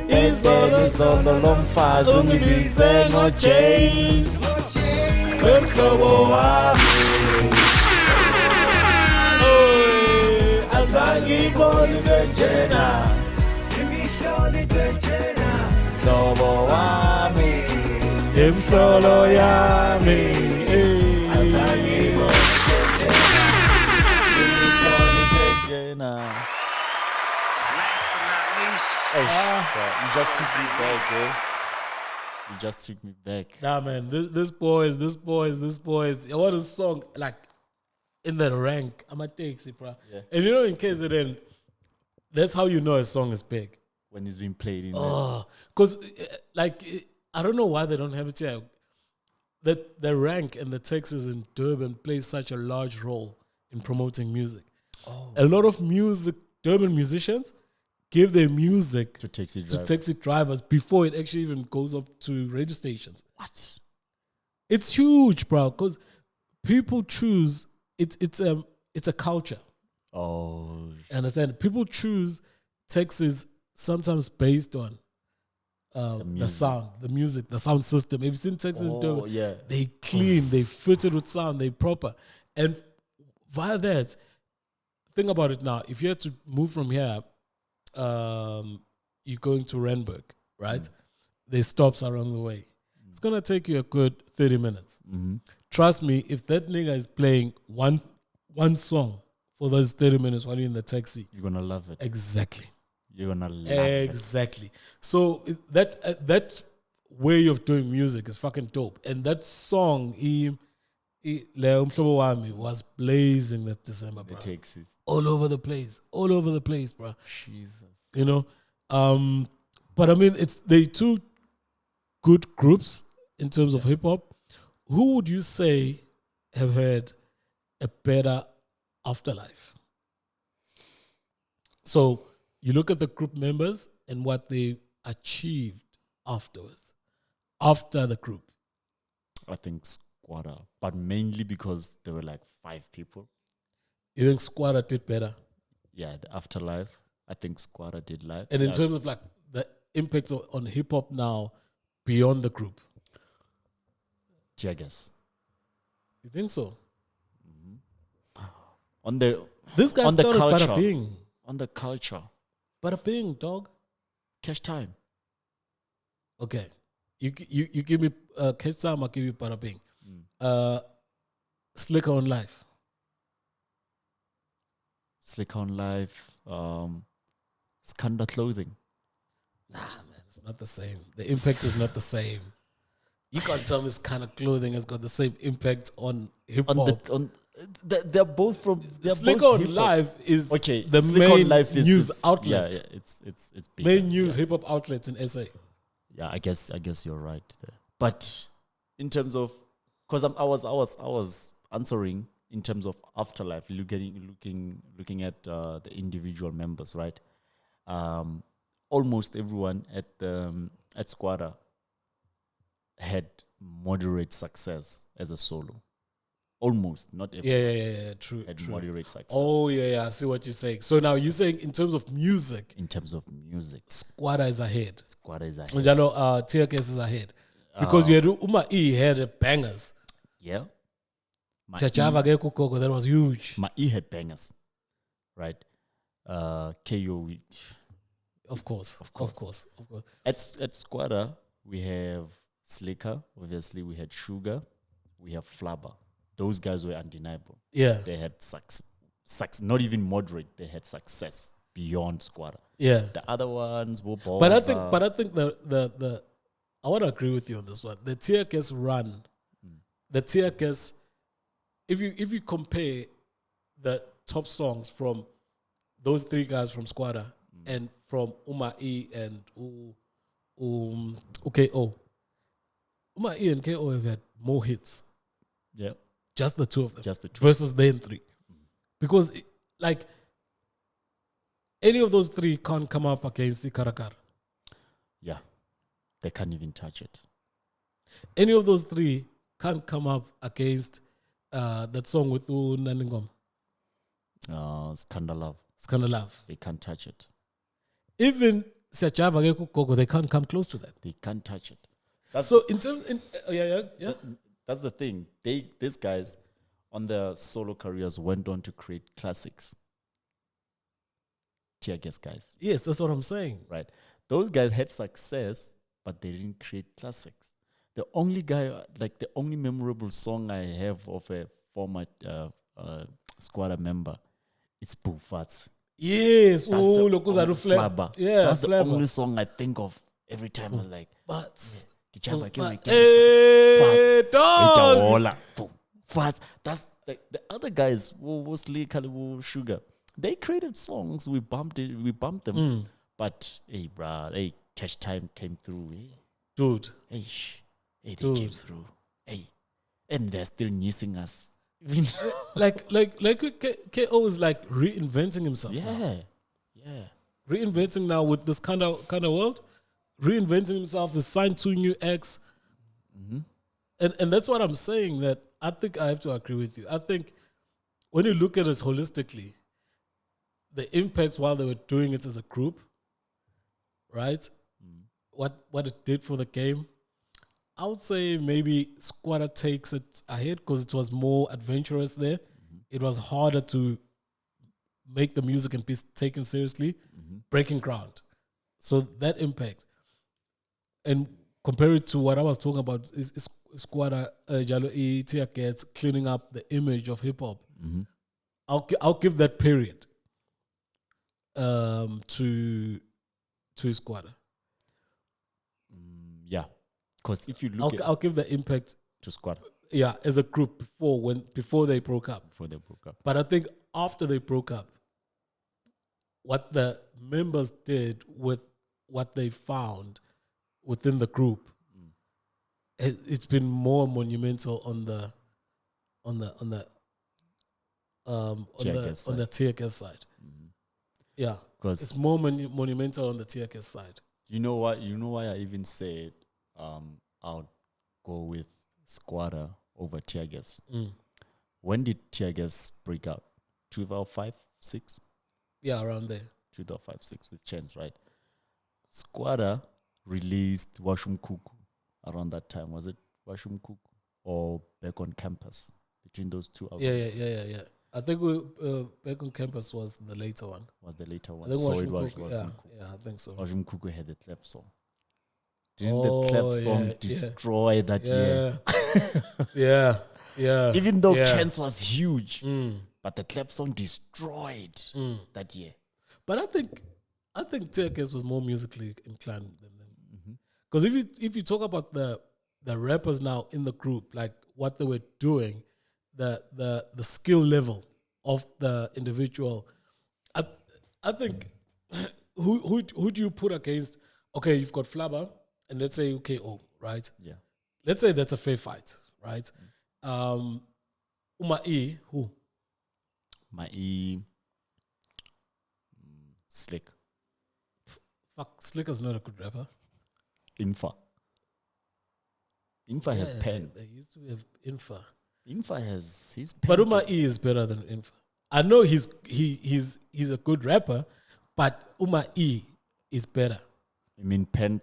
Izolo lomfazi ungibize ngo-James. Wemhlobo wami. Azangiboni njena. Mhlobo wami. Emhlolo yami. Last but not least, You just took me back, eh? You just took me back. Nah, man, this boys. What a song, like, in the rank. I'm a taxi, bro. Yeah. And you know, in case it end, that's how you know a song is big. When it's been played in Because, I don't know why they don't have it here. That the rank and the Texas in Durban plays such a large role in promoting music. A lot of Durban musicians give their music to taxi to driver. taxi drivers before it actually even goes up to radio stations. What? It's huge, bro, because people choose, it's a culture. Oh, Understand? People choose taxis sometimes based on the sound, the music, the sound system. Have you seen taxis in Durban? yeah. They clean, they fitted with sound, they proper. And via that, think about it now. If you had to move from here, you're going to Randburg, right? There's stops along the way. It's going to take you a good 30 minutes. Trust me, if that nigga is playing one song for those 30 minutes while you're in the taxi, You're going to love it. exactly. You're going to love it. Exactly. So that way of doing music is fucking dope. And that song, Leo Mhlobo Wami, was blazing that December, bro. The taxis. All over the place, bro. Jesus. You know, but I mean, they two good groups in terms of hip hop. Who would you say have had a better afterlife? So you look at the group members and what they achieved afterwards, after the group. I think Skwatta, but mainly because there were like 5 people. You think Skwatta did better? Yeah, the afterlife. I think Skwatta did live. And in terms of like the impact on hip hop now beyond the group, Teargas. you think so? On the This guy on the started culture. Bada Bing. On the culture. Bada Bing, dog. Cash time. Okay. You give me Catch Time, I'll give you Bada Bing. Slicker on Life. Slick on life. Skanda clothing. Nah, man, it's not the same. The impact is not the same. You can't tell me this kind of clothing has got the same impact on hip hop. They're both from. Slicker on Life is the Slick on main Life is news it's- outlet. Yeah, it's big. Main news hip hop outlets in SA. Yeah, I guess you're right there. But in terms of, because I was answering in terms of afterlife, looking at the individual members, right? Almost everyone at Skwatta had moderate success as a solo. Almost, not everyone. Yeah, true. Had True. moderate success. Oh, yeah, I see what you're saying. So now you're saying in terms of music, In terms of music, Skwatta is ahead. Skwatta is ahead. Njalo, Teargas is ahead. Because you had Uma E had bangers. Yeah. My Siyajava ke kugogo, that was huge. E had bangers, right? KO. Of course. At Skwatta, we have Slicker. Obviously, we had Sugar. We have Flabber. Those guys were undeniable. Yeah. They had success, not even moderate. They had success beyond Skwatta. Yeah. The other ones were balls. But I think the I want to agree with you on this one. The Teargas run, the Teargas, if you compare the top songs from those 3 guys from Skwatta and from Uma E and KO, Uma E and KO have had more hits. Yeah. Just the 2 of them. Just the 2. Versus them 3. Because like any of those 3 can't come up against the Karakar. Yeah. They can't even touch it. Any of those 3 can't come up against that song with Naningom. Skanda Love. Skanda Love. They can't touch it. Even Siyajava ke kugogo, they can't come close to that. They can't touch it. So in terms, yeah. That's the thing. These guys on their solo careers went on to create classics. Teargas guys. Yes, that's what I'm saying. Right. Those guys had success, but they didn't create classics. The only guy, like the only memorable song I have of a former Skwatta member, it's Joay Fatts. Yes. That's Oh, the look who's only a flabber. flabber. Yeah, That's the flabber. only song I think of every time. I was like, But Hey, dog. Fast. That's the other guys, mostly Kalibu Sugar. They created songs. We bumped them. But hey, bruh, hey, Cash Time came through. Hey. Dude. Hey, they came through. Hey, and they're still missing us. like KO is like reinventing himself. Yeah. Reinventing now with this kind of world. Reinventing himself. Is signed 2 new acts. And that's what I'm saying, that I think I have to agree with you. I think when you look at it holistically, the impacts while they were doing it as a group, right? What it did for the game, I would say maybe Skwatta takes it ahead because it was more adventurous there. It was harder to make the music and be taken seriously, breaking ground. So that impact. And compare it to what I was talking about is Skwatta Teargas cleaning up the image of hip hop. I'll give that period to Skwatta. Yeah, because if you look, I'll give the impact to Skwatta. Yeah, as a group before they broke up. But I think after they broke up, what the members did with what they found within the group, it's been more monumental on the Teargas side. Yeah, it's more monumental on the Teargas side. You know what? You know why I even said I'll go with Skwatta over Teargas. When did Teargas break up? 2005, 6? Yeah, around there. 2005, 6 with Chance, right? Skwatta released Washum Kuku around that time. Was it Washum Kuku or Back on Campus? Between those two albums. Yeah. I think Back on Campus was the later one. Was the later one. I think so Washum it was Kuku, Washum Kuku. Yeah, I think so. Washum Kuku had the clap song. Didn't the clap song destroy that year? Yeah. Even though Chance was huge, but the clap song destroyed that year. But I think Teargas was more musically inclined than them. Because if you talk about the rappers now in the group, like what they were doing, the skill level of the individual, I think who do you put against? Okay, you've got Flabber, and let's say KO, right? Yeah. Let's say that's a fair fight, right? Umai, who? Slick. Fuck, Slick is not a good rapper. Infa has pen. They used to have Infa. Infa has his pen. But Umai is better than Infa. I know he's a good rapper, but Umai is better. I mean pen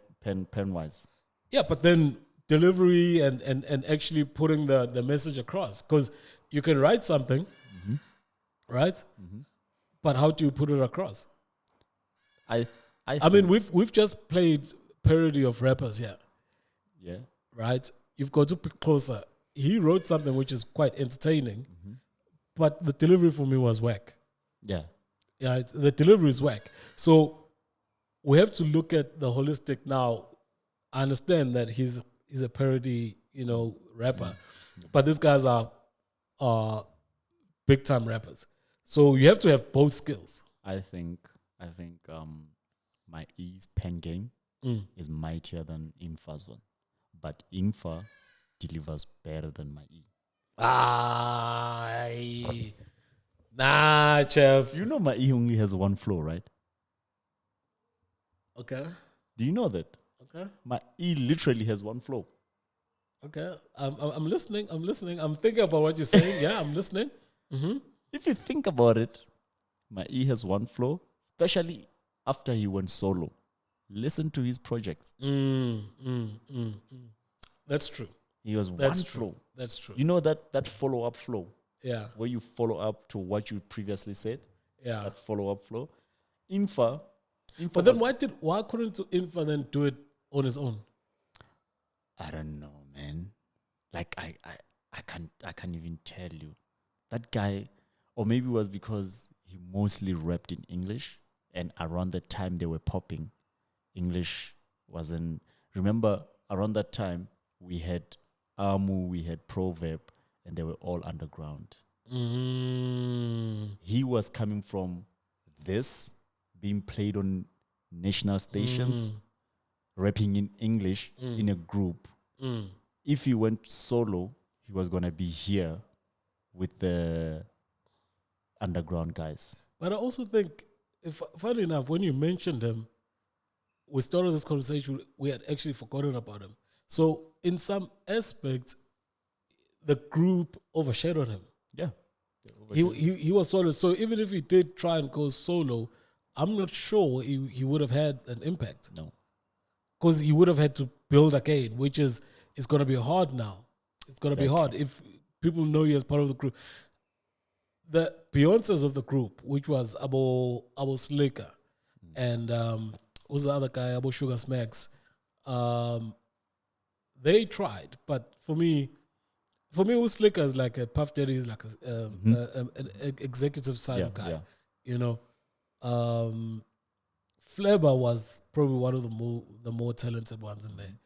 wise. Yeah, but then delivery and actually putting the message across, because you can write something, right? But how do you put it across? I mean, we've just played parody of rappers here. Yeah. Right? You've got to pick closer. He wrote something which is quite entertaining, but the delivery for me was whack. Yeah. Yeah, the delivery is whack. So we have to look at the holistic now. I understand that he's a parody, rapper, but these guys are big time rappers. So you have to have both skills. I think my E's pen game is mightier than Infa's one, but Infa delivers better than my E. Nah, chef. You know my E only has one flow, right? Okay. Do you know that? Okay. My E literally has one flow. Okay. I'm listening. I'm thinking about what you're saying. Yeah, I'm listening. If you think about it, my E has one flow, especially after he went solo. Listen to his projects. That's true. He was one flow. That's true. You know that follow-up flow? Yeah. Where you follow up to what you previously said? Yeah. That follow-up flow. Infa but then why couldn't Infa then do it on his own? I don't know, like I can't even tell you. That guy, or maybe it was because he mostly rapped in English, and around the time they were popping, English wasn't. Remember, around that time we had Amu, we had Proverb, and they were all underground. He was coming from this, being played on national stations, rapping in English in a group. If he went solo, he was gonna be here with the underground guys. But I also think, funny enough, when you mentioned him, we started this conversation, we had actually forgotten about him. So in some aspect, the group overshadowed him. Yeah. He was solo. So even if he did try and go solo, I'm not sure he would have had an impact. No. Because he would have had to build again, which is it's going to be hard now. It's going to be hard if people know you as part of the group. The Beyonces of the group, which was Abo Slicker and who's the other guy, Abo Sugar Smacks, they tried. But for me, Slicker is like a Puff Daddy, is like an executive side guy. Yeah. You know, Flavor was probably one of the more talented ones in there,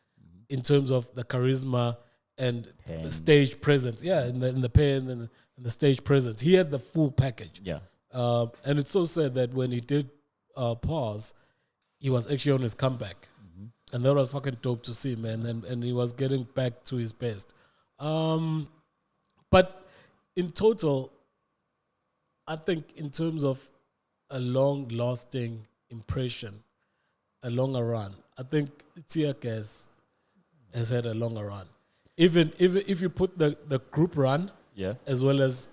in terms of the charisma and the stage presence. Yeah, in the pen and the stage presence, he had the full package. Yeah, and it's so sad that when he did pause, he was actually on his comeback, and that was fucking dope to see, man. And he was getting back to his best. But in total, I think in terms of a long-lasting impression, a longer run, I think Teargas has had a longer run. Even if you put the group run, as well as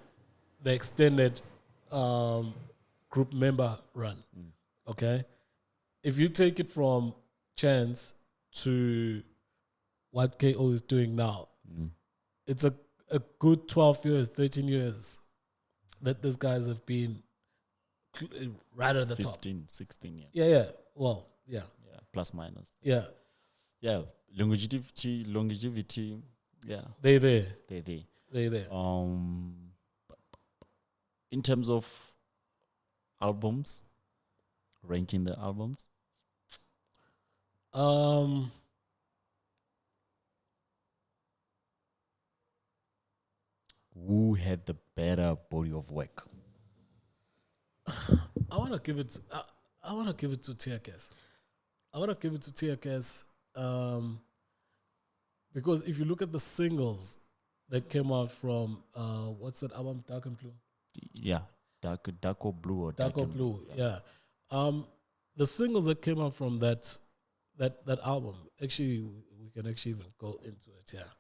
the extended group member run, okay? If you take it from Chance to what KO is doing now, it's a good 12 years, 13 years that these guys have been right at the 15, 16, Yeah. Well, yeah. Yeah, plus minus. Yeah. Yeah, longevity, yeah. They're there. In terms of albums, ranking the albums, who had the better body of work? I want to give it to Teargas. Because if you look at the singles that came out from what's that album, Dark and Blue? Yeah, Dark or Blue or Dark or Blue. Yeah. The singles that came out from that album, actually, we can actually even go into it. Yeah.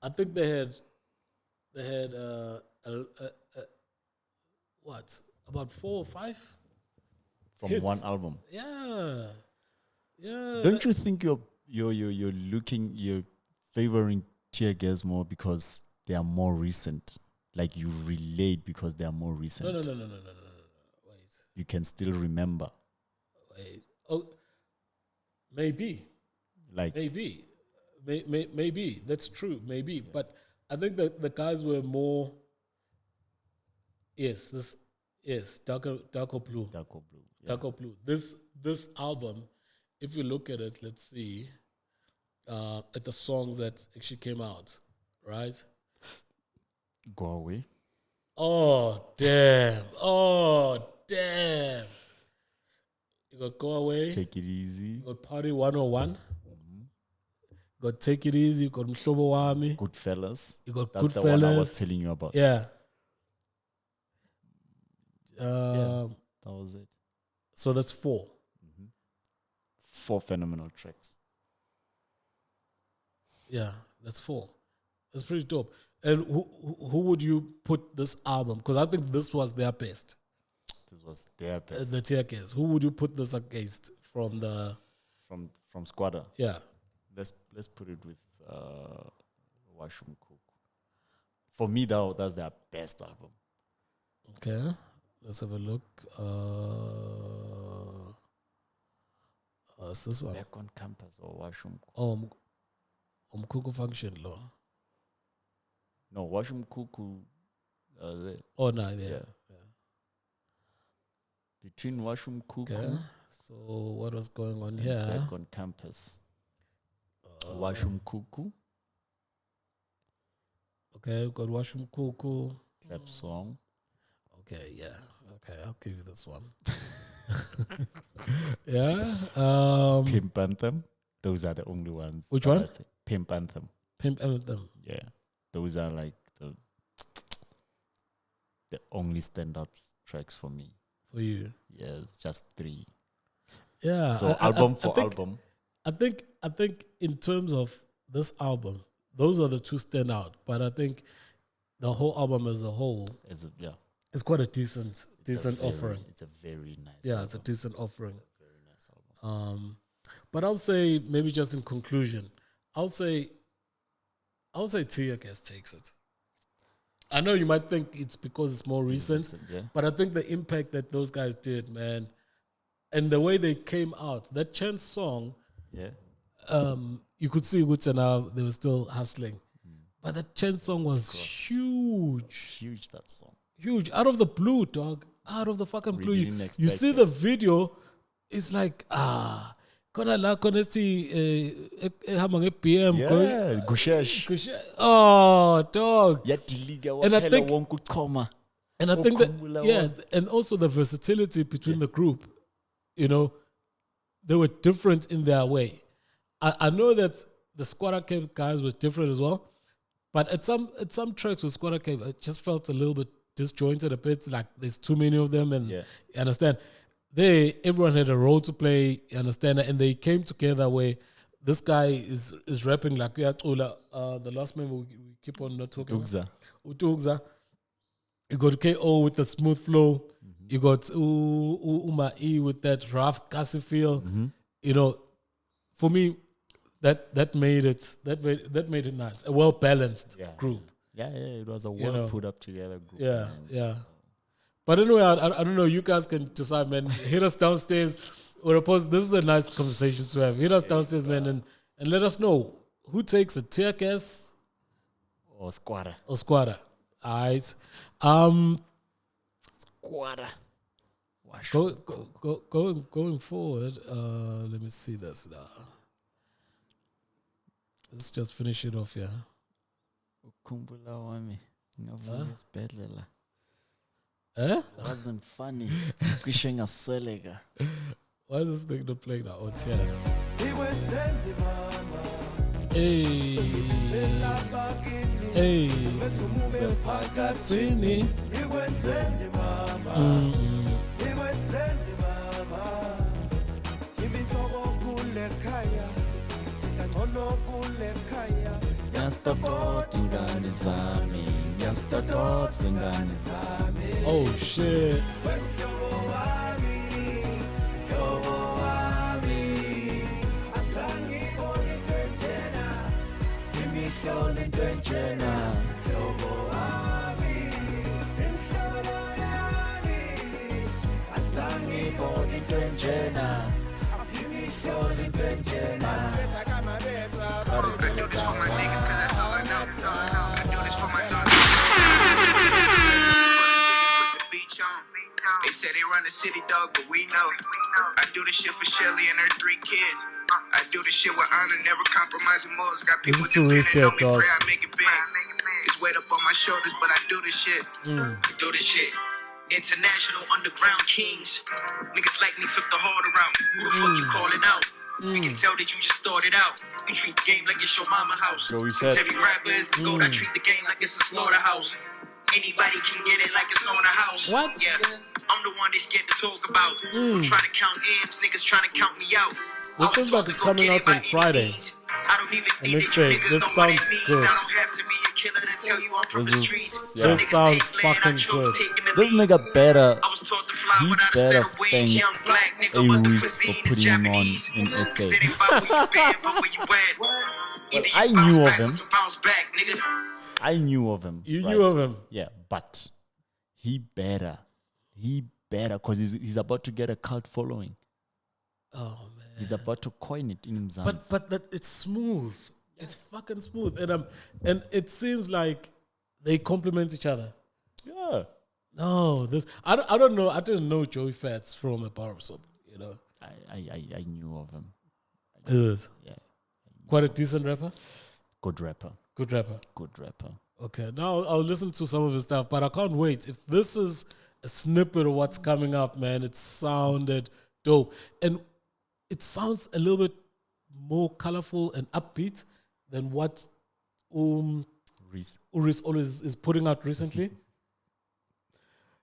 I think they had what, about 4 or 5 from hits. one album. Yeah. Don't you think you're favoring Teargas more because they are more recent? Like you relate because they are more recent. No. Wait. You can still remember. Wait. Oh, maybe. Maybe. That's true. Maybe. Yeah. But I think that the guys were more. Yes. Dark or Blue. Dark or Blue. Yeah. Dark or Blue. This album, if you look at it, let's see, at the songs that actually came out, right? Go Away. Oh damn! You got Go Away. Take It Easy. You got Party 101. You got Take It Easy. You got Mhlobo Wami. Goodfellas. You got That's Goodfellas. the one I was telling you about. Yeah. That was it. So that's 4. 4 phenomenal tracks. Yeah, that's 4. That's pretty dope. And who would you put this album? Because I think this was their best. This was their best. The Teargas. Who would you put this against from Skwatta? Yeah. Let's put it with Washum Cook. For me, that's their best album. Okay. Let's have a look. It's this one. Back on Campus or Washum Cook. Umkuku function law. No, Washum Kuku. Oh no, yeah. Between Washum Kuku. Okay. So what was going on here? Back on campus. Washum Kuku. Okay, we've got Washum Kuku. Clap song. Okay, yeah. Okay, I'll give you this one. Yeah. Pimp Anthem. Those are the only ones. Which one? Pimp Anthem. Pimp Anthem. Yeah. Those are like the only standout tracks for me. For you. Yes, just 3. Yeah. So album for album. I think in terms of this album, those are the 2 standout. But I think the whole album as a whole is quite a decent offering. It's a very nice album. It's a decent offering. It's a very nice album. But I'll say, maybe just in conclusion, I'll say Teargas takes it. I know you might think it's because it's more recent, but I think the impact that those guys did, man, and the way they came out, that Chance song, you could see Woods and now they were still hustling. But that Chance song was huge. Huge, that song. Huge. Out of the blue, dog. Out of the fucking blue. You see the video, it's like, PM. Yeah, Gushesh. Oh, dog. And I think that, and also the versatility between the group, you know, they were different in their way. I know that the Skwatta Kemp guys were different as well, but at some tracks with Skwatta Kemp, it just felt a little bit disjointed a bit, like there's too many of them, and you understand. Everyone had a role to play, you understand, and they came together where this guy is rapping like the last member we keep on not talking about. Utugza. You got KO with the smooth flow. You got Uma E with that rough Cassie feel. You know, for me, that made it nice. A well balanced group. Yeah, it was a well put up together group. Yeah. But anyway, I don't know. You guys can decide, man. Hit us downstairs. This is a nice conversation to have. Hit us downstairs, man, and let us know who takes a Teargas or Skwatta. All right. Skwatta. Going forward, let me see this now. Let's just finish it off here. Wasn't funny. Why is this thing not playing now? Oh, yeah. Hey. Oh shit. They say they run the city, dog, but we know. I do this shit for Shelly and her 3 kids. I do this shit with honor, never compromising morals. Got people depending on me, pray I make it big. It's weight up on my shoulders, but I do this shit. I do this shit. International underground kings. Niggas like me took the harder route. Who the fuck you calling out? We can tell that you just started out. You treat the game like it's your mama house. Joay Fatts. Every rapper is the GO.D. I treat the game like it's a slaughterhouse. Anybody can get it like it's on a house. What? Yeah, I'm the one they scared to talk about. I'm trying to count M's, niggas trying to count me out. This seems like it's coming out on Friday. I don't even And next day, this sounds good. I don't have to be a killer to tell you I'm from the streets. This sounds fucking good. This nigga better, I was taught to fly he without a better set of wings. thank Young black nigga, but the A-Reece cuisine for is putting him on Japanese. in SA. Said it about where you been, but where you at. Either I you knew bounce of back him. or to bounce back, nigga. I knew of him. You right? knew of him. Yeah, but he better, because he's about to get a cult following. Oh man. He's about to coin it in Mzansi. But that it's smooth. It's fucking smooth, and it seems like they complement each other. Yeah. No, this I don't know. I didn't know Joay Fatts from a bar of soap. You know, I knew of him. it is Yeah. quite a decent rapper. Good rapper. Good rapper. Good rapper. Okay, now I'll listen to some of his stuff, but I can't wait. If this is a snippet of what's coming up, man, it sounded dope, and it sounds a little bit more colorful and upbeat than what Reese. A-Reece always is putting out recently.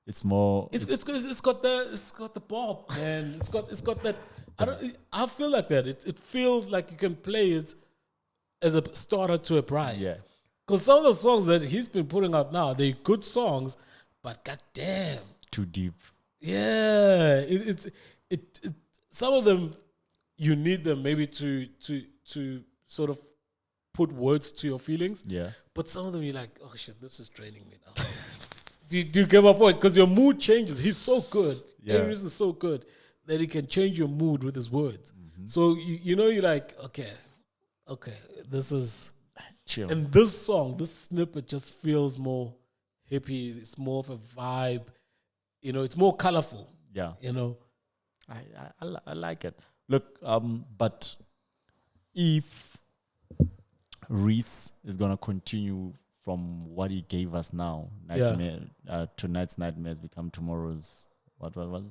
It's more. It's got the pop, man. It's got that. I feel like that. It feels like you can play it as a starter to a pride. Yeah. Because some of the songs that he's been putting out now, they're good songs, but goddamn, Too deep. yeah, some of them you need them maybe to sort of put words to your feelings. Yeah. But some of them you're like, oh shit, this is draining me now. do you get my point? Because your mood changes. He's so good. Yeah. A-Reece is so good that he can change your mood with his words. So you're like, okay, this is Chill. and this song, this snippet just feels more hippie. It's more of a vibe. You know, it's more colorful. Yeah. You know, I like it. Look, but if Reese is gonna continue from what he gave us now, tonight's nightmares become tomorrow's. What was it?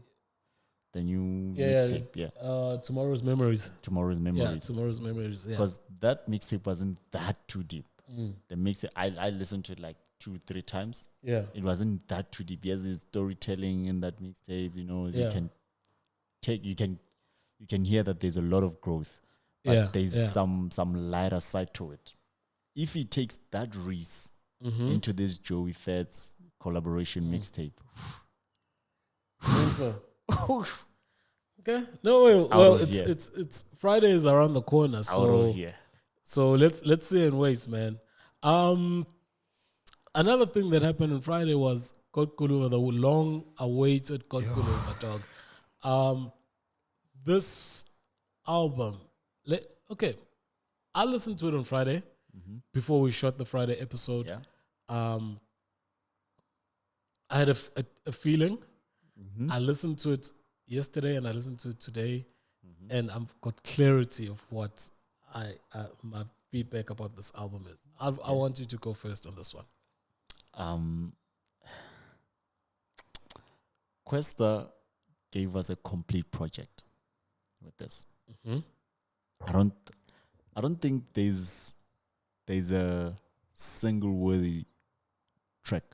The new mixtape? Yeah. Tomorrow's memories. Tomorrow's Yeah, memories. tomorrow's memories. Yeah. Because that mixtape wasn't that too deep. The mixtape, I listened to it like 2-3 times. Yeah. It wasn't that too deep. Yes, there's storytelling in that mixtape. You know, Yeah. you can hear that there's a lot of growth. But there's some lighter side to it. If he takes that Reese into this Joay Fatts collaboration mixtape, So. Okay. No way. Well, it's Friday is around the corner, out so of here. so let's see and wait, man. Another thing that happened on Friday was Guluva, the long-awaited Guluva, dog. This album, I listened to it on Friday before we shot the Friday episode. Yeah. I had a feeling. I listened to it yesterday and I listened to it today, and I've got clarity of what my feedback about this album is. I want you to go first on this one. Kwesta gave us a complete project with this. I don't think there's a single worthy track.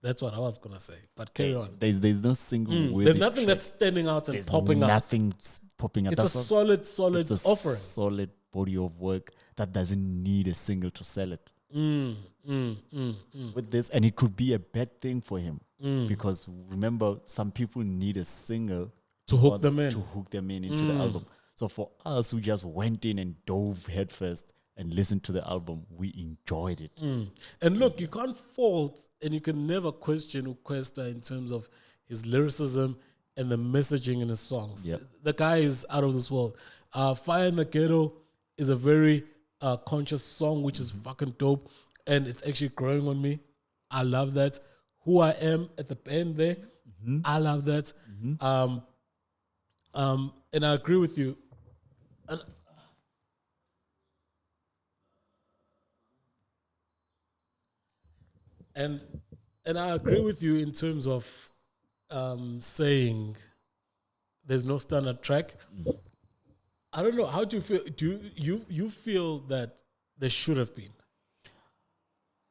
That's what I was gonna say, but carry on. There's no single worthy. There's nothing track. that's standing out and There's popping out. Nothing's popping out. It's a solid it's a offering. solid body of work that doesn't need a single to sell it. With this, and it could be a bad thing for him because remember, some people need a single To hook them in. Into the album. So for us who just went in and dove headfirst and listened to the album, we enjoyed it. And look, you can't fault and you can never question Kwesta in terms of his lyricism and the messaging in his songs. Yep. The guy is out of this world. Fire in the Ghetto is a very conscious song, which is fucking dope. And it's actually growing on me. I love that. Who I Am at the end there, I love that. And I agree with you. And I agree with you in terms of saying there's no standard track. I don't know. How do you feel? Do you feel that there should have been?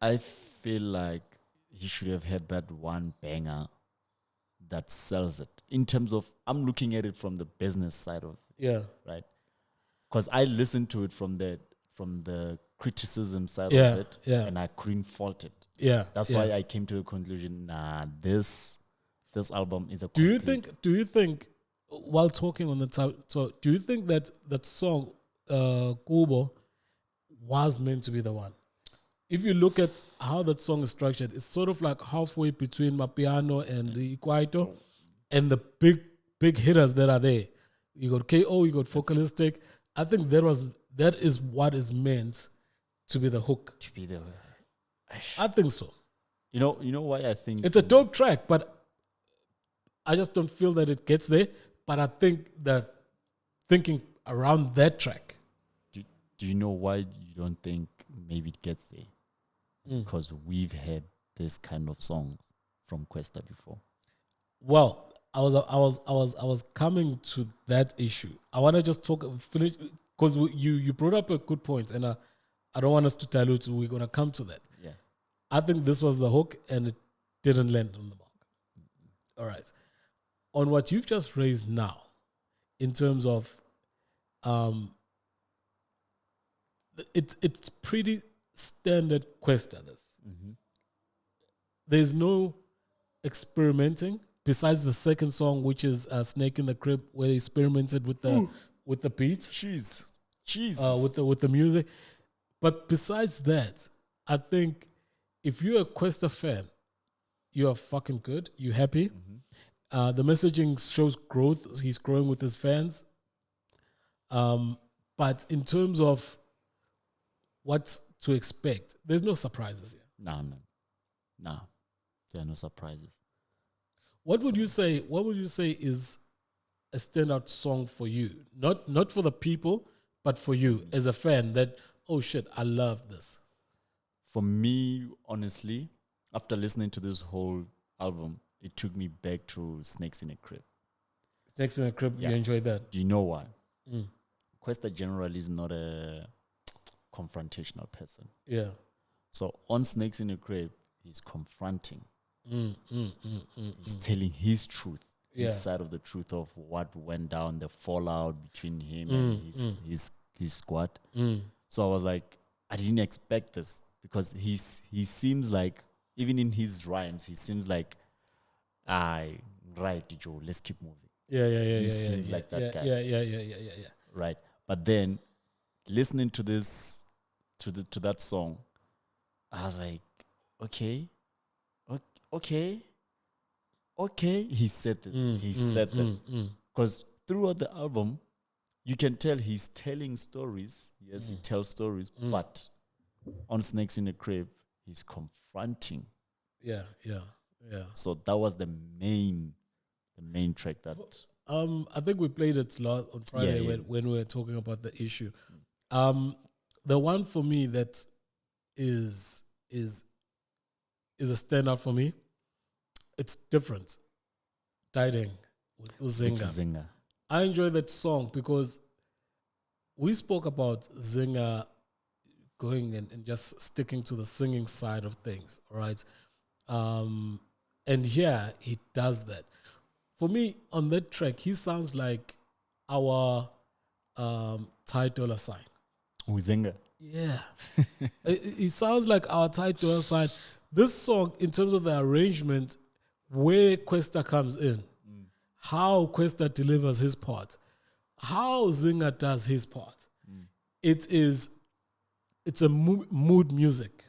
I feel like he should have had that one banger that sells it. In terms of, I'm looking at it from the business side of it, right? Because I listened to it from the criticism side of it, and I couldn't fault it. That's why I came to the conclusion. Nah, this album is a. Do you think? While talking on the talk, do you think that song, Kubo, was meant to be the one? If you look at how that song is structured, it's sort of like halfway between Mapiano and the Kwaito, and the big hitters that are there. You got KO, you got Focalistic. I think that was that is what is meant to be the hook. To be the, I think so. You know why I think It's a dope track, but I just don't feel that it gets there. But I think that thinking around that track. Do you know why you don't think maybe it gets there? Because we've had this kind of songs from Kwesta before. Well, I was coming to that issue. I want to just finish because you brought up a good point, and I don't want us to dilute. We're gonna come to that. Yeah, I think this was the hook, and it didn't land on the mark. All right, on what you've just raised now, in terms of, it's pretty standard Kwesta. This there's no experimenting besides the second song, which is Snake in the Crib, where he experimented with the beats. Jeez. With the music. But besides that, I think if you're a Kwesta fan, you are fucking good. You're happy. The messaging shows growth. He's growing with his fans. But in terms of what to expect, there's no surprises here. No. There are no surprises. What would you say? What would you say is a standout song for you? Not for the people, but for you as a fan. That, oh shit, I love this. For me, honestly, after listening to this whole album, it took me back to Snakes in a Crib. Snakes in a Crib, Yeah. you enjoyed that? Do you know why? Kwesta generally is not a confrontational person. Yeah. So on Snakes in a Crib, he's confronting. He's telling his truth, his side of the truth of what went down, the fallout between him and his squad. So I was like, I didn't expect this because he seems like, even in his rhymes, he seems like, right, Joe, let's keep moving. He seems like that guy. Yeah. Right. But then listening to this, to that song, I was like, okay. He said this. He said that. Because throughout the album, you can tell he's telling stories. Yes, he tells stories. But on Snakes in the Crib, he's confronting. Yeah. So that was the main track that. I think we played it last on Friday when we were talking about the issue. The one for me that is a standout for me. It's different. Tiding with Uzinga. I enjoy that song because we spoke about Zinga going and just sticking to the singing side of things, all right? And yeah, he does that. For me, on that track, he sounds like our title sign. Uzinga. Yeah. He sounds like our title sign. This song, in terms of the arrangement, where Kwesta comes in, how Kwesta delivers his part, how Zinga does his part, it's a mood music,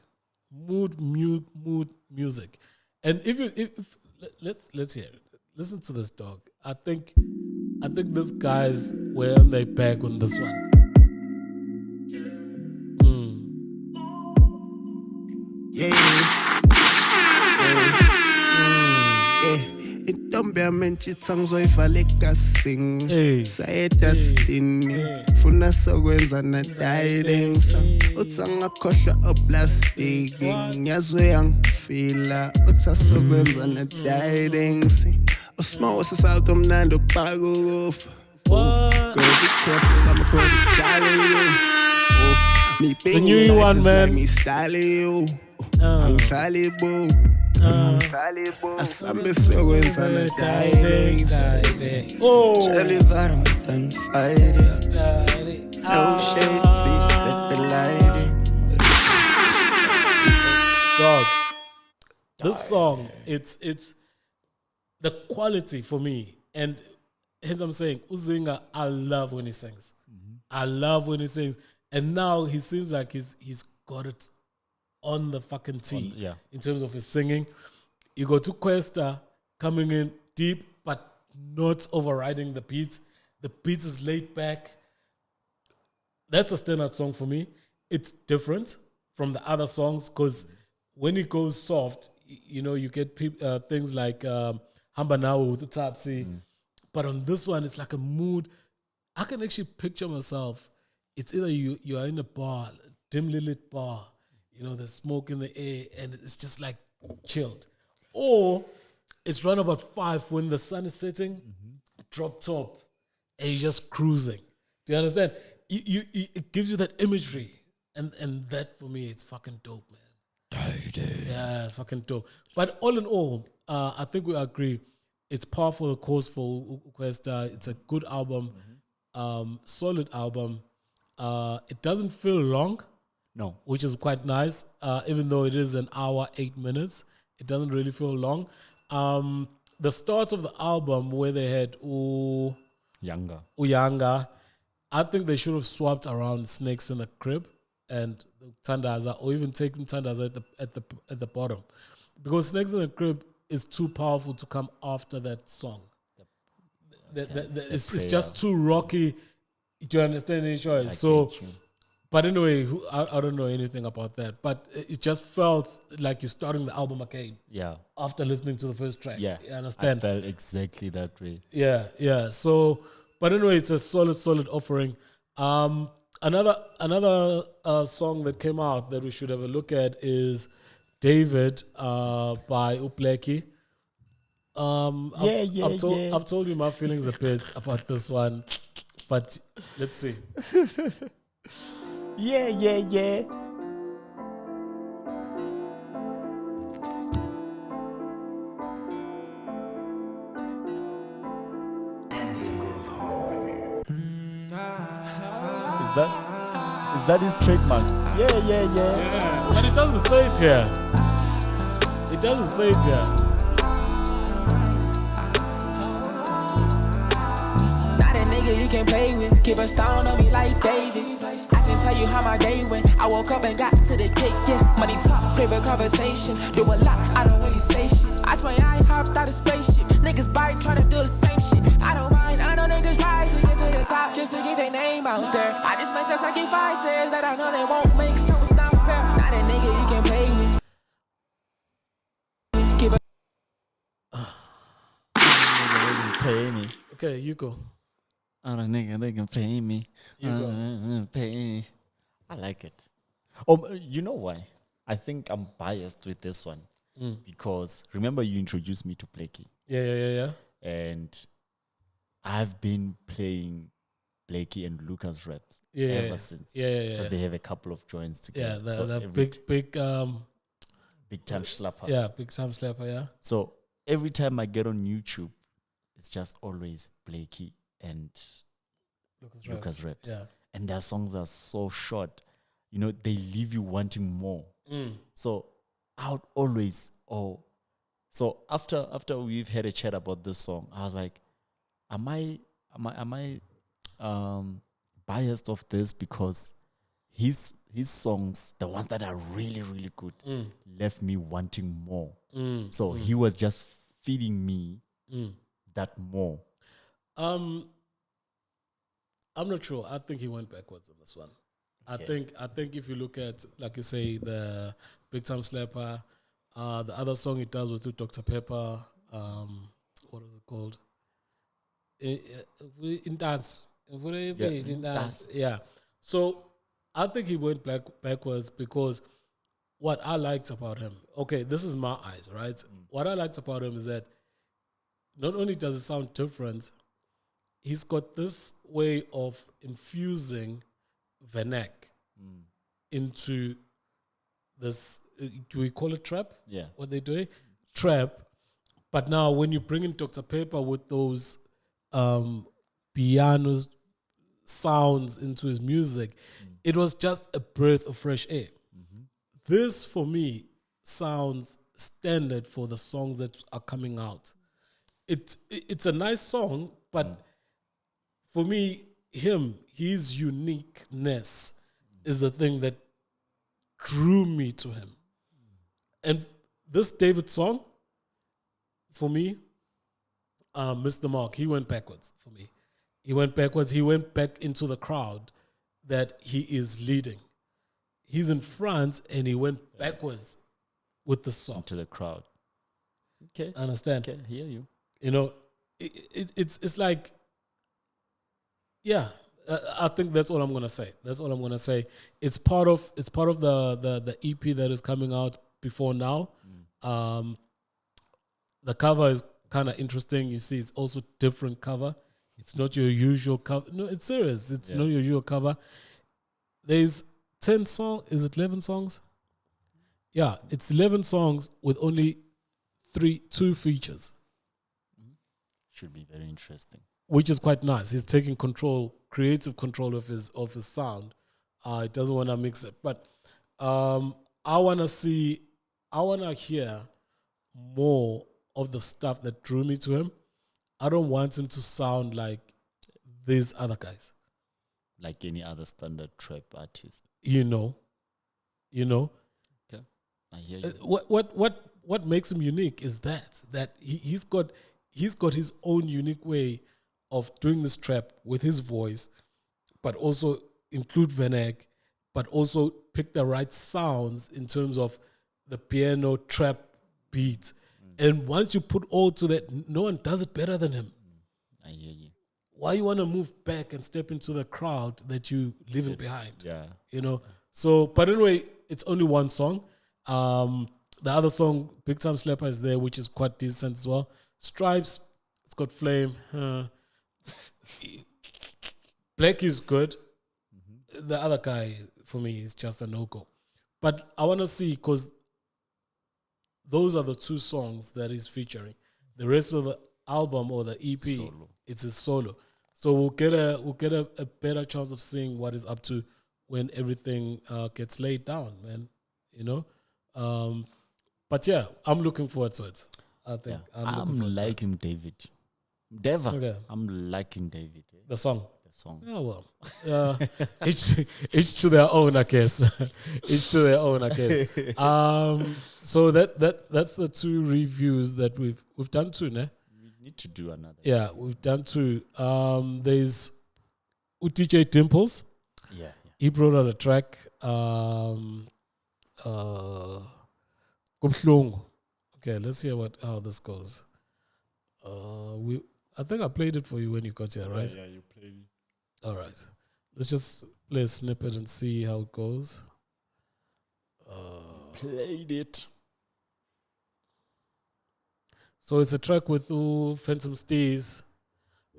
mood music. And if let's hear it. Listen to this, dog. I think these guys were on their back on this one. Intombi yamentsha zoyivaleka sing sayeda stini funa sokwenza nadiling uthi angakhohlwa oplastic ngiyazwe yangifila uthi asokwenza nadiling usmawo sisawuthi omnandi ubhaka ukufa go be careful I'm a body challenge you it's a new one, man. Me style you I'm fallible Asambe sokwenza na dieting Jelly varum done fighting No shade, please let the light in Dog, this song, it's the quality for me. And as I'm saying, Uzinga, I love when he sings. I love when he sings. And now he seems like he's got it on the fucking tee in terms of his singing. You go to Kwesta coming in deep, but not overriding the beats. The beats is laid back. That's a standout song for me. It's different from the other songs because when it goes soft, you know, you get things like Hamba Nawe with the Tapsi. But on this one, it's like a mood. I can actually picture myself. It's either you are in a bar, dimly lit bar, you know, there's smoke in the air, and it's just like chilled. Or it's around about 5 when the sun is setting, drop top, and you're just cruising. Do you understand? It gives you that imagery. And that, for me, it's fucking dope, man. Yeah, it's fucking dope. But all in all, I think we agree. It's powerful, of course, for Kwesta. It's a good album, solid album. It doesn't feel long, no, which is quite nice. Even though it is an hour 8 minutes, it doesn't really feel long. The start of the album where they had Uyanga, I think they should have swapped around Snakes in the Crib and Tandaza, or even taken Tandaza at the bottom, because Snakes in the Crib is too powerful to come after that song. It's just too rocky. Do you understand any choice? So, but anyway, I don't know anything about that. But it just felt like you're starting the album again. Yeah. After listening to the first track. Yeah. You understand? I felt exactly that way. Yeah. So, but anyway, it's a solid offering. Another song that came out that we should have a look at is David by Blxckie. I've told you my feelings a bit about this one, but let's see. Yeah. Is that his trademark? Yeah. But it doesn't say it here. Not a nigga you can play with. Keep a stone on me like David. I can tell you how my day went. I woke up and got to the cake. Yes, money talk, flavor conversation. Do a lot, I don't really say shit. I swear I hopped out of spaceship. Niggas bite trying to do the same shit. I don't mind, I know niggas rise to get to the top just to get their name out there. I just make sense, I get 5 cents that I know they won't make, so it's not fair. Not a nigga you can play with. Play me. Okay, you go. Oh, nigga, they can play me. You go. Pay. I like it. Oh, you know why? I think I'm biased with this one because remember you introduced me to Blxckie. Yeah. And I've been playing Blxckie and Lucas raps ever since. Yeah. Because they have a couple of joints together. Yeah, so the big time slapper. Yeah, big time slapper. Yeah. So every time I get on YouTube, it's just always Blxckie and Lucas raps. Yeah. And their songs are so short. You know, they leave you wanting more. So I would always, so after we've had a chat about this song, I was like, am I biased of this because his songs, the ones that are really, really good, left me wanting more. So he was just feeding me that more. I'm not sure. I think he went backwards on this one. Okay. I think if you look at, like you say, the Big Time Slapper, the other song he does with Dr. Pepper, what is it called? In dance. Yeah. So I think he went backwards because what I liked about him, okay, this is my eyes, right? What I liked about him is that not only does it sound different, he's got this way of infusing vernac into this, do we call it trap? Yeah. What they're doing? Trap. But now when you bring in Dr. Pepper with those piano sounds into his music, it was just a breath of fresh air. This, for me, sounds standard for the songs that are coming out. It's a nice song, but for me, his uniqueness is the thing that drew me to him. And this David song, for me, missed the mark. He went backwards for me. He went backwards. He went back into the crowd that he is leading. He's in front and he went backwards with the song. To the crowd. Okay. Understand? Okay, hear you. You know, it's like, yeah, I think that's all I'm gonna say. That's all I'm gonna say. It's part of the EP that is coming out before now. The cover is kind of interesting. You see, it's also different cover. It's not your usual cover. No, it's serious. It's not your usual cover. There's 10 songs. Is it 11 songs? Yeah, it's 11 songs with only 2 features. Should be very interesting. Which is quite nice. He's taking creative control of his sound. He doesn't want to mix it. But I want to hear more of the stuff that drew me to him. I don't want him to sound like these other guys. Like any other standard trap artist. You know. Okay. I hear you. What makes him unique is that he's got his own unique way of doing this trap with his voice, but also include Venek, but also pick the right sounds in terms of the piano trap beat. And once you put all to that, no one does it better than him. I hear you. Why you want to move back and step into the crowd that you leaving behind? Yeah. You know? So, but anyway, it's only one song. The other song, Big Time Slapper, is there, which is quite decent as well. Stripes, it's got Flame. Black is good. The other guy, for me, is just a no-go. But I want to see, because those are the 2 songs that he's featuring. The rest of the album or the EP, it's a solo. So we'll get a better chance of seeing what he's up to when everything gets laid down, man. You know? But yeah, I'm looking forward to it. I think I'm liking David. Deva. Okay. I'm liking David. The song. Yeah, well, each to their own, I guess. Each to their own, I guess. So that's the 2 reviews that we've done 2, ne? We need to do another. Yeah, we've done 2. There's DJ Dimples. Yeah. He brought out a track. Kub Hlungu. Okay, let's hear how this goes. I think I played it for you when you got here, right? Yeah, you played it. All right. Let's just play a snippet and see how it goes. Played it. So it's a track with Phantom Steez,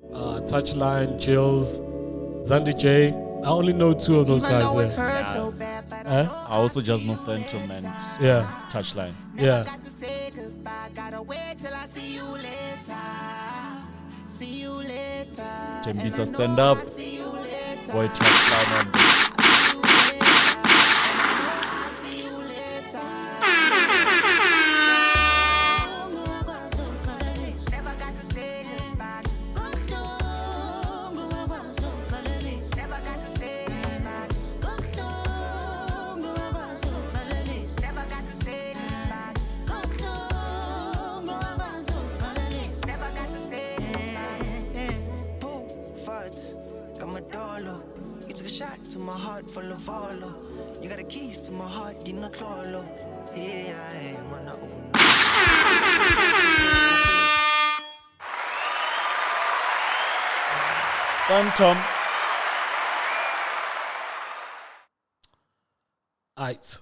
Touchline, Jills, Zandi J. I only know 2 of those guys there. Yeah. I also just know Phantom and Touchline. Yeah. Tembisa, stand up. Boy, Touchline on this. To my heart full of all. You got the keys to my heart, you know Clolo. Yeah, I am on the own. Phantom. Alright.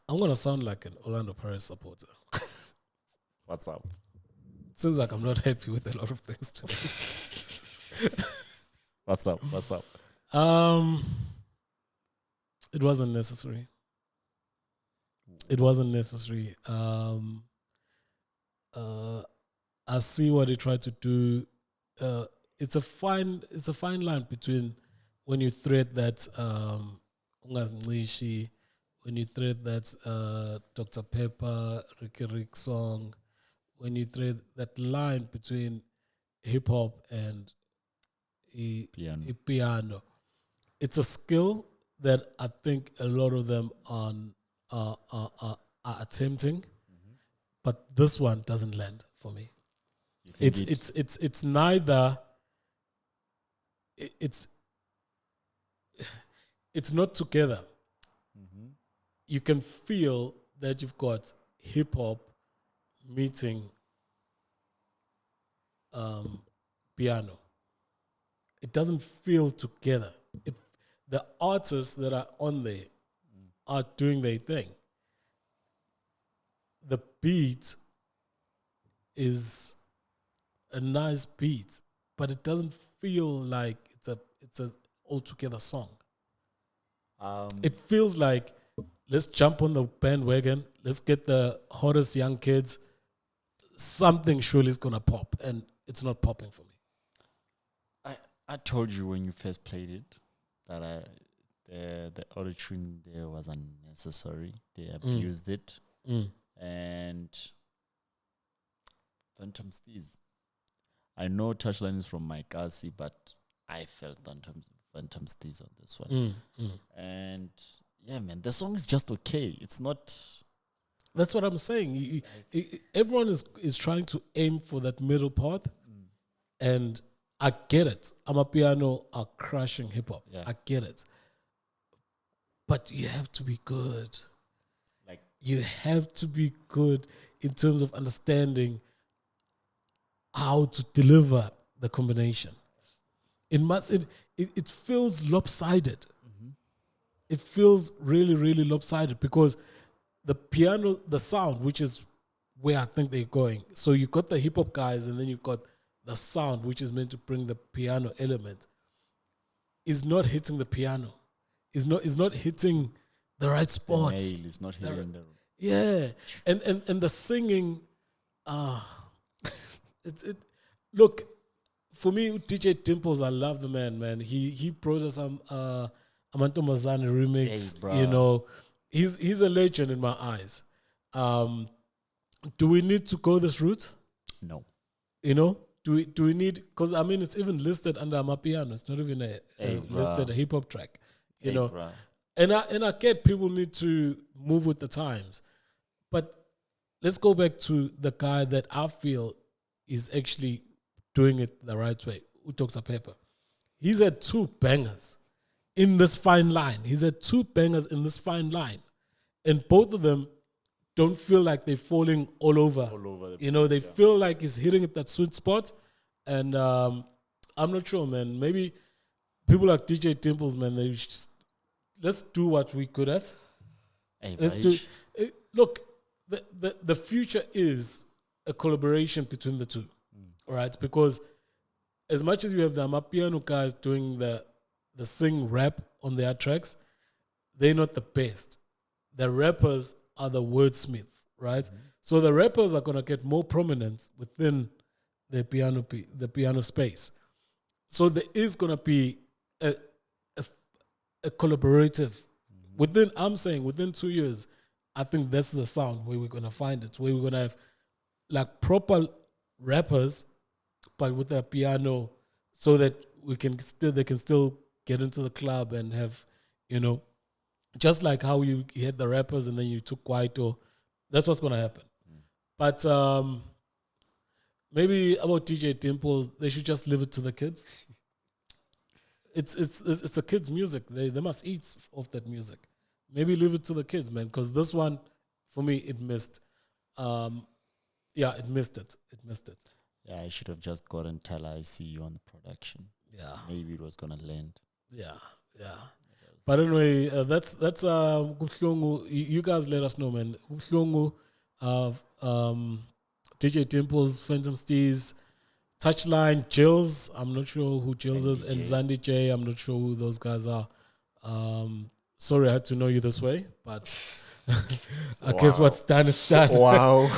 I'm gonna sound like an Orlando Pirates supporter. What's up? Seems like I'm not happy with a lot of things today. What's up? It wasn't necessary. I see what he tried to do. It's a fine line between when you thread that Ungaznishi, when you thread that Dr. Pepper, Ricky Rick song, when you thread that line between hip hop and piano. It's a skill that I think a lot of them are attempting, but this one doesn't land for me. It's neither it's not together. You can feel that you've got hip hop meeting piano. It doesn't feel together. The artists that are on there are doing their thing. The beat is a nice beat, but it doesn't feel like it's a altogether song. It feels like, let's jump on the bandwagon. Let's get the hottest young kids. Something surely is gonna pop, and it's not popping for me. I told you when you first played it that the auto-tune there was unnecessary. They abused it. And Phantom's These. I know Touchline is from Mike Asi, but I felt Phantom's These on this one. And yeah, man, the song is just okay. It's not. That's what I'm saying. Everyone is trying to aim for that middle part, and I get it. Amapiano are crushing hip hop. Yeah. I get it. But you have to be good. You have to be good in terms of understanding how to deliver the combination. It feels lopsided. It feels really, really lopsided because the piano, the sound, which is where I think they're going. So you got the hip hop guys, and then you've got the sound, which is meant to bring the piano element, is not hitting the piano. Is not hitting the right spot. It's not hitting the. Yeah, and the singing, look, for me, DJ Dimples, I love the man. He brought us some Amantomazane remix. Hey, you know, he's a legend in my eyes. Do we need to go this route? No. You know, do we need? Because I mean, it's even listed under Amapiano. It's not even a listed a hip hop track. You know, bruh. and I get people need to move with the times, but let's go back to the guy that I feel is actually doing it the right way. Xhosa Pepper. He's had 2 bangers in this fine line. He's had 2 bangers in this fine line, and both of them don't feel like they're falling all over. You know, they feel like he's hitting at that sweet spot, and I'm not sure, man. Maybe people like DJ Dimples, man, they just, let's do what we're good at. Hey, let's do. Look, the future is a collaboration between the two, right? Because as much as you have the Amapiano guys doing the sing rap on their tracks, they're not the best. The rappers are the wordsmiths, right? So the rappers are gonna get more prominence within the piano space. So there is gonna be a collaborative within 2 years. I think that's the sound where we're gonna find it, where we're gonna have like proper rappers, but with a piano, so that they can still get into the club and have, you know, just like how you had the rappers and then you took Kwaito. That's what's gonna happen. But maybe about DJ Dimples, they should just leave it to the kids. It's a kids' music. They must eat off that music. Maybe leave it to the kids, man. Because this one, for me, it missed. It missed it. Yeah, I should have just gotten Tell I See You on the production. Yeah, maybe it was gonna land. Yeah. But anyway, that's Kub Hlungu. You guys let us know, man. Kub Hlungu, DJ Dimples, Phantom's These, Touchline, Jills. I'm not sure who Jills is, and Zandy J. I'm not sure who those guys are. Sorry, I had to know you this way, but I guess what's done is done. Wow.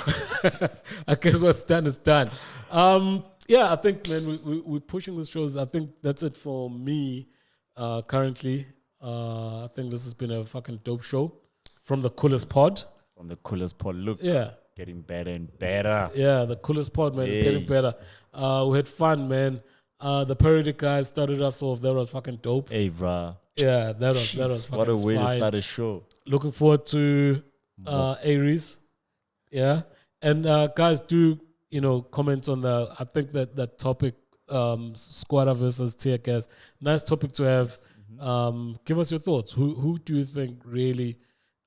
I guess what's done is done. I think, man, we're pushing the shows. I think that's it for me currently. I think this has been a fucking dope show from the coolest pod. From the coolest pod. Look, getting better and better. Yeah, the coolest pod, man. It's getting better. We had fun, man. The parody guys started us off. That was fucking dope. Hey, bruh. Yeah, that was fucking what a way fine. to start a show. Looking forward to A-Reece. Yeah. And guys, do, comment on I think that topic Skwatta versus Teargas. Nice topic to have. Give us your thoughts. Who do you think really,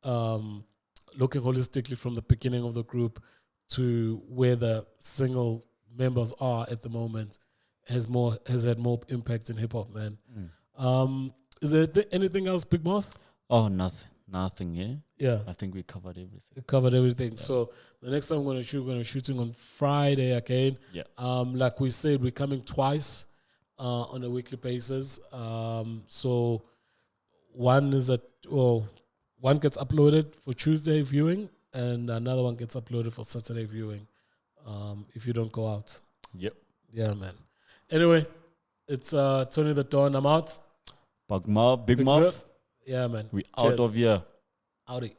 looking holistically from the beginning of the group to where the single members are at the moment, has had more impact in hip hop, man? Is there anything else, Big Marv? Oh, nothing. Yeah, I think we covered everything. Yeah. So the next time we're shooting on Friday again. Yeah. Like we said, we're coming twice on a weekly basis. So one gets uploaded for Tuesday viewing, and another one gets uploaded for Saturday viewing. If you don't go out. Yep. Yeah, man. Anyway, it's Tony the Don. I'm out. Big Marv. Yeah, man. We out of here. Howdy.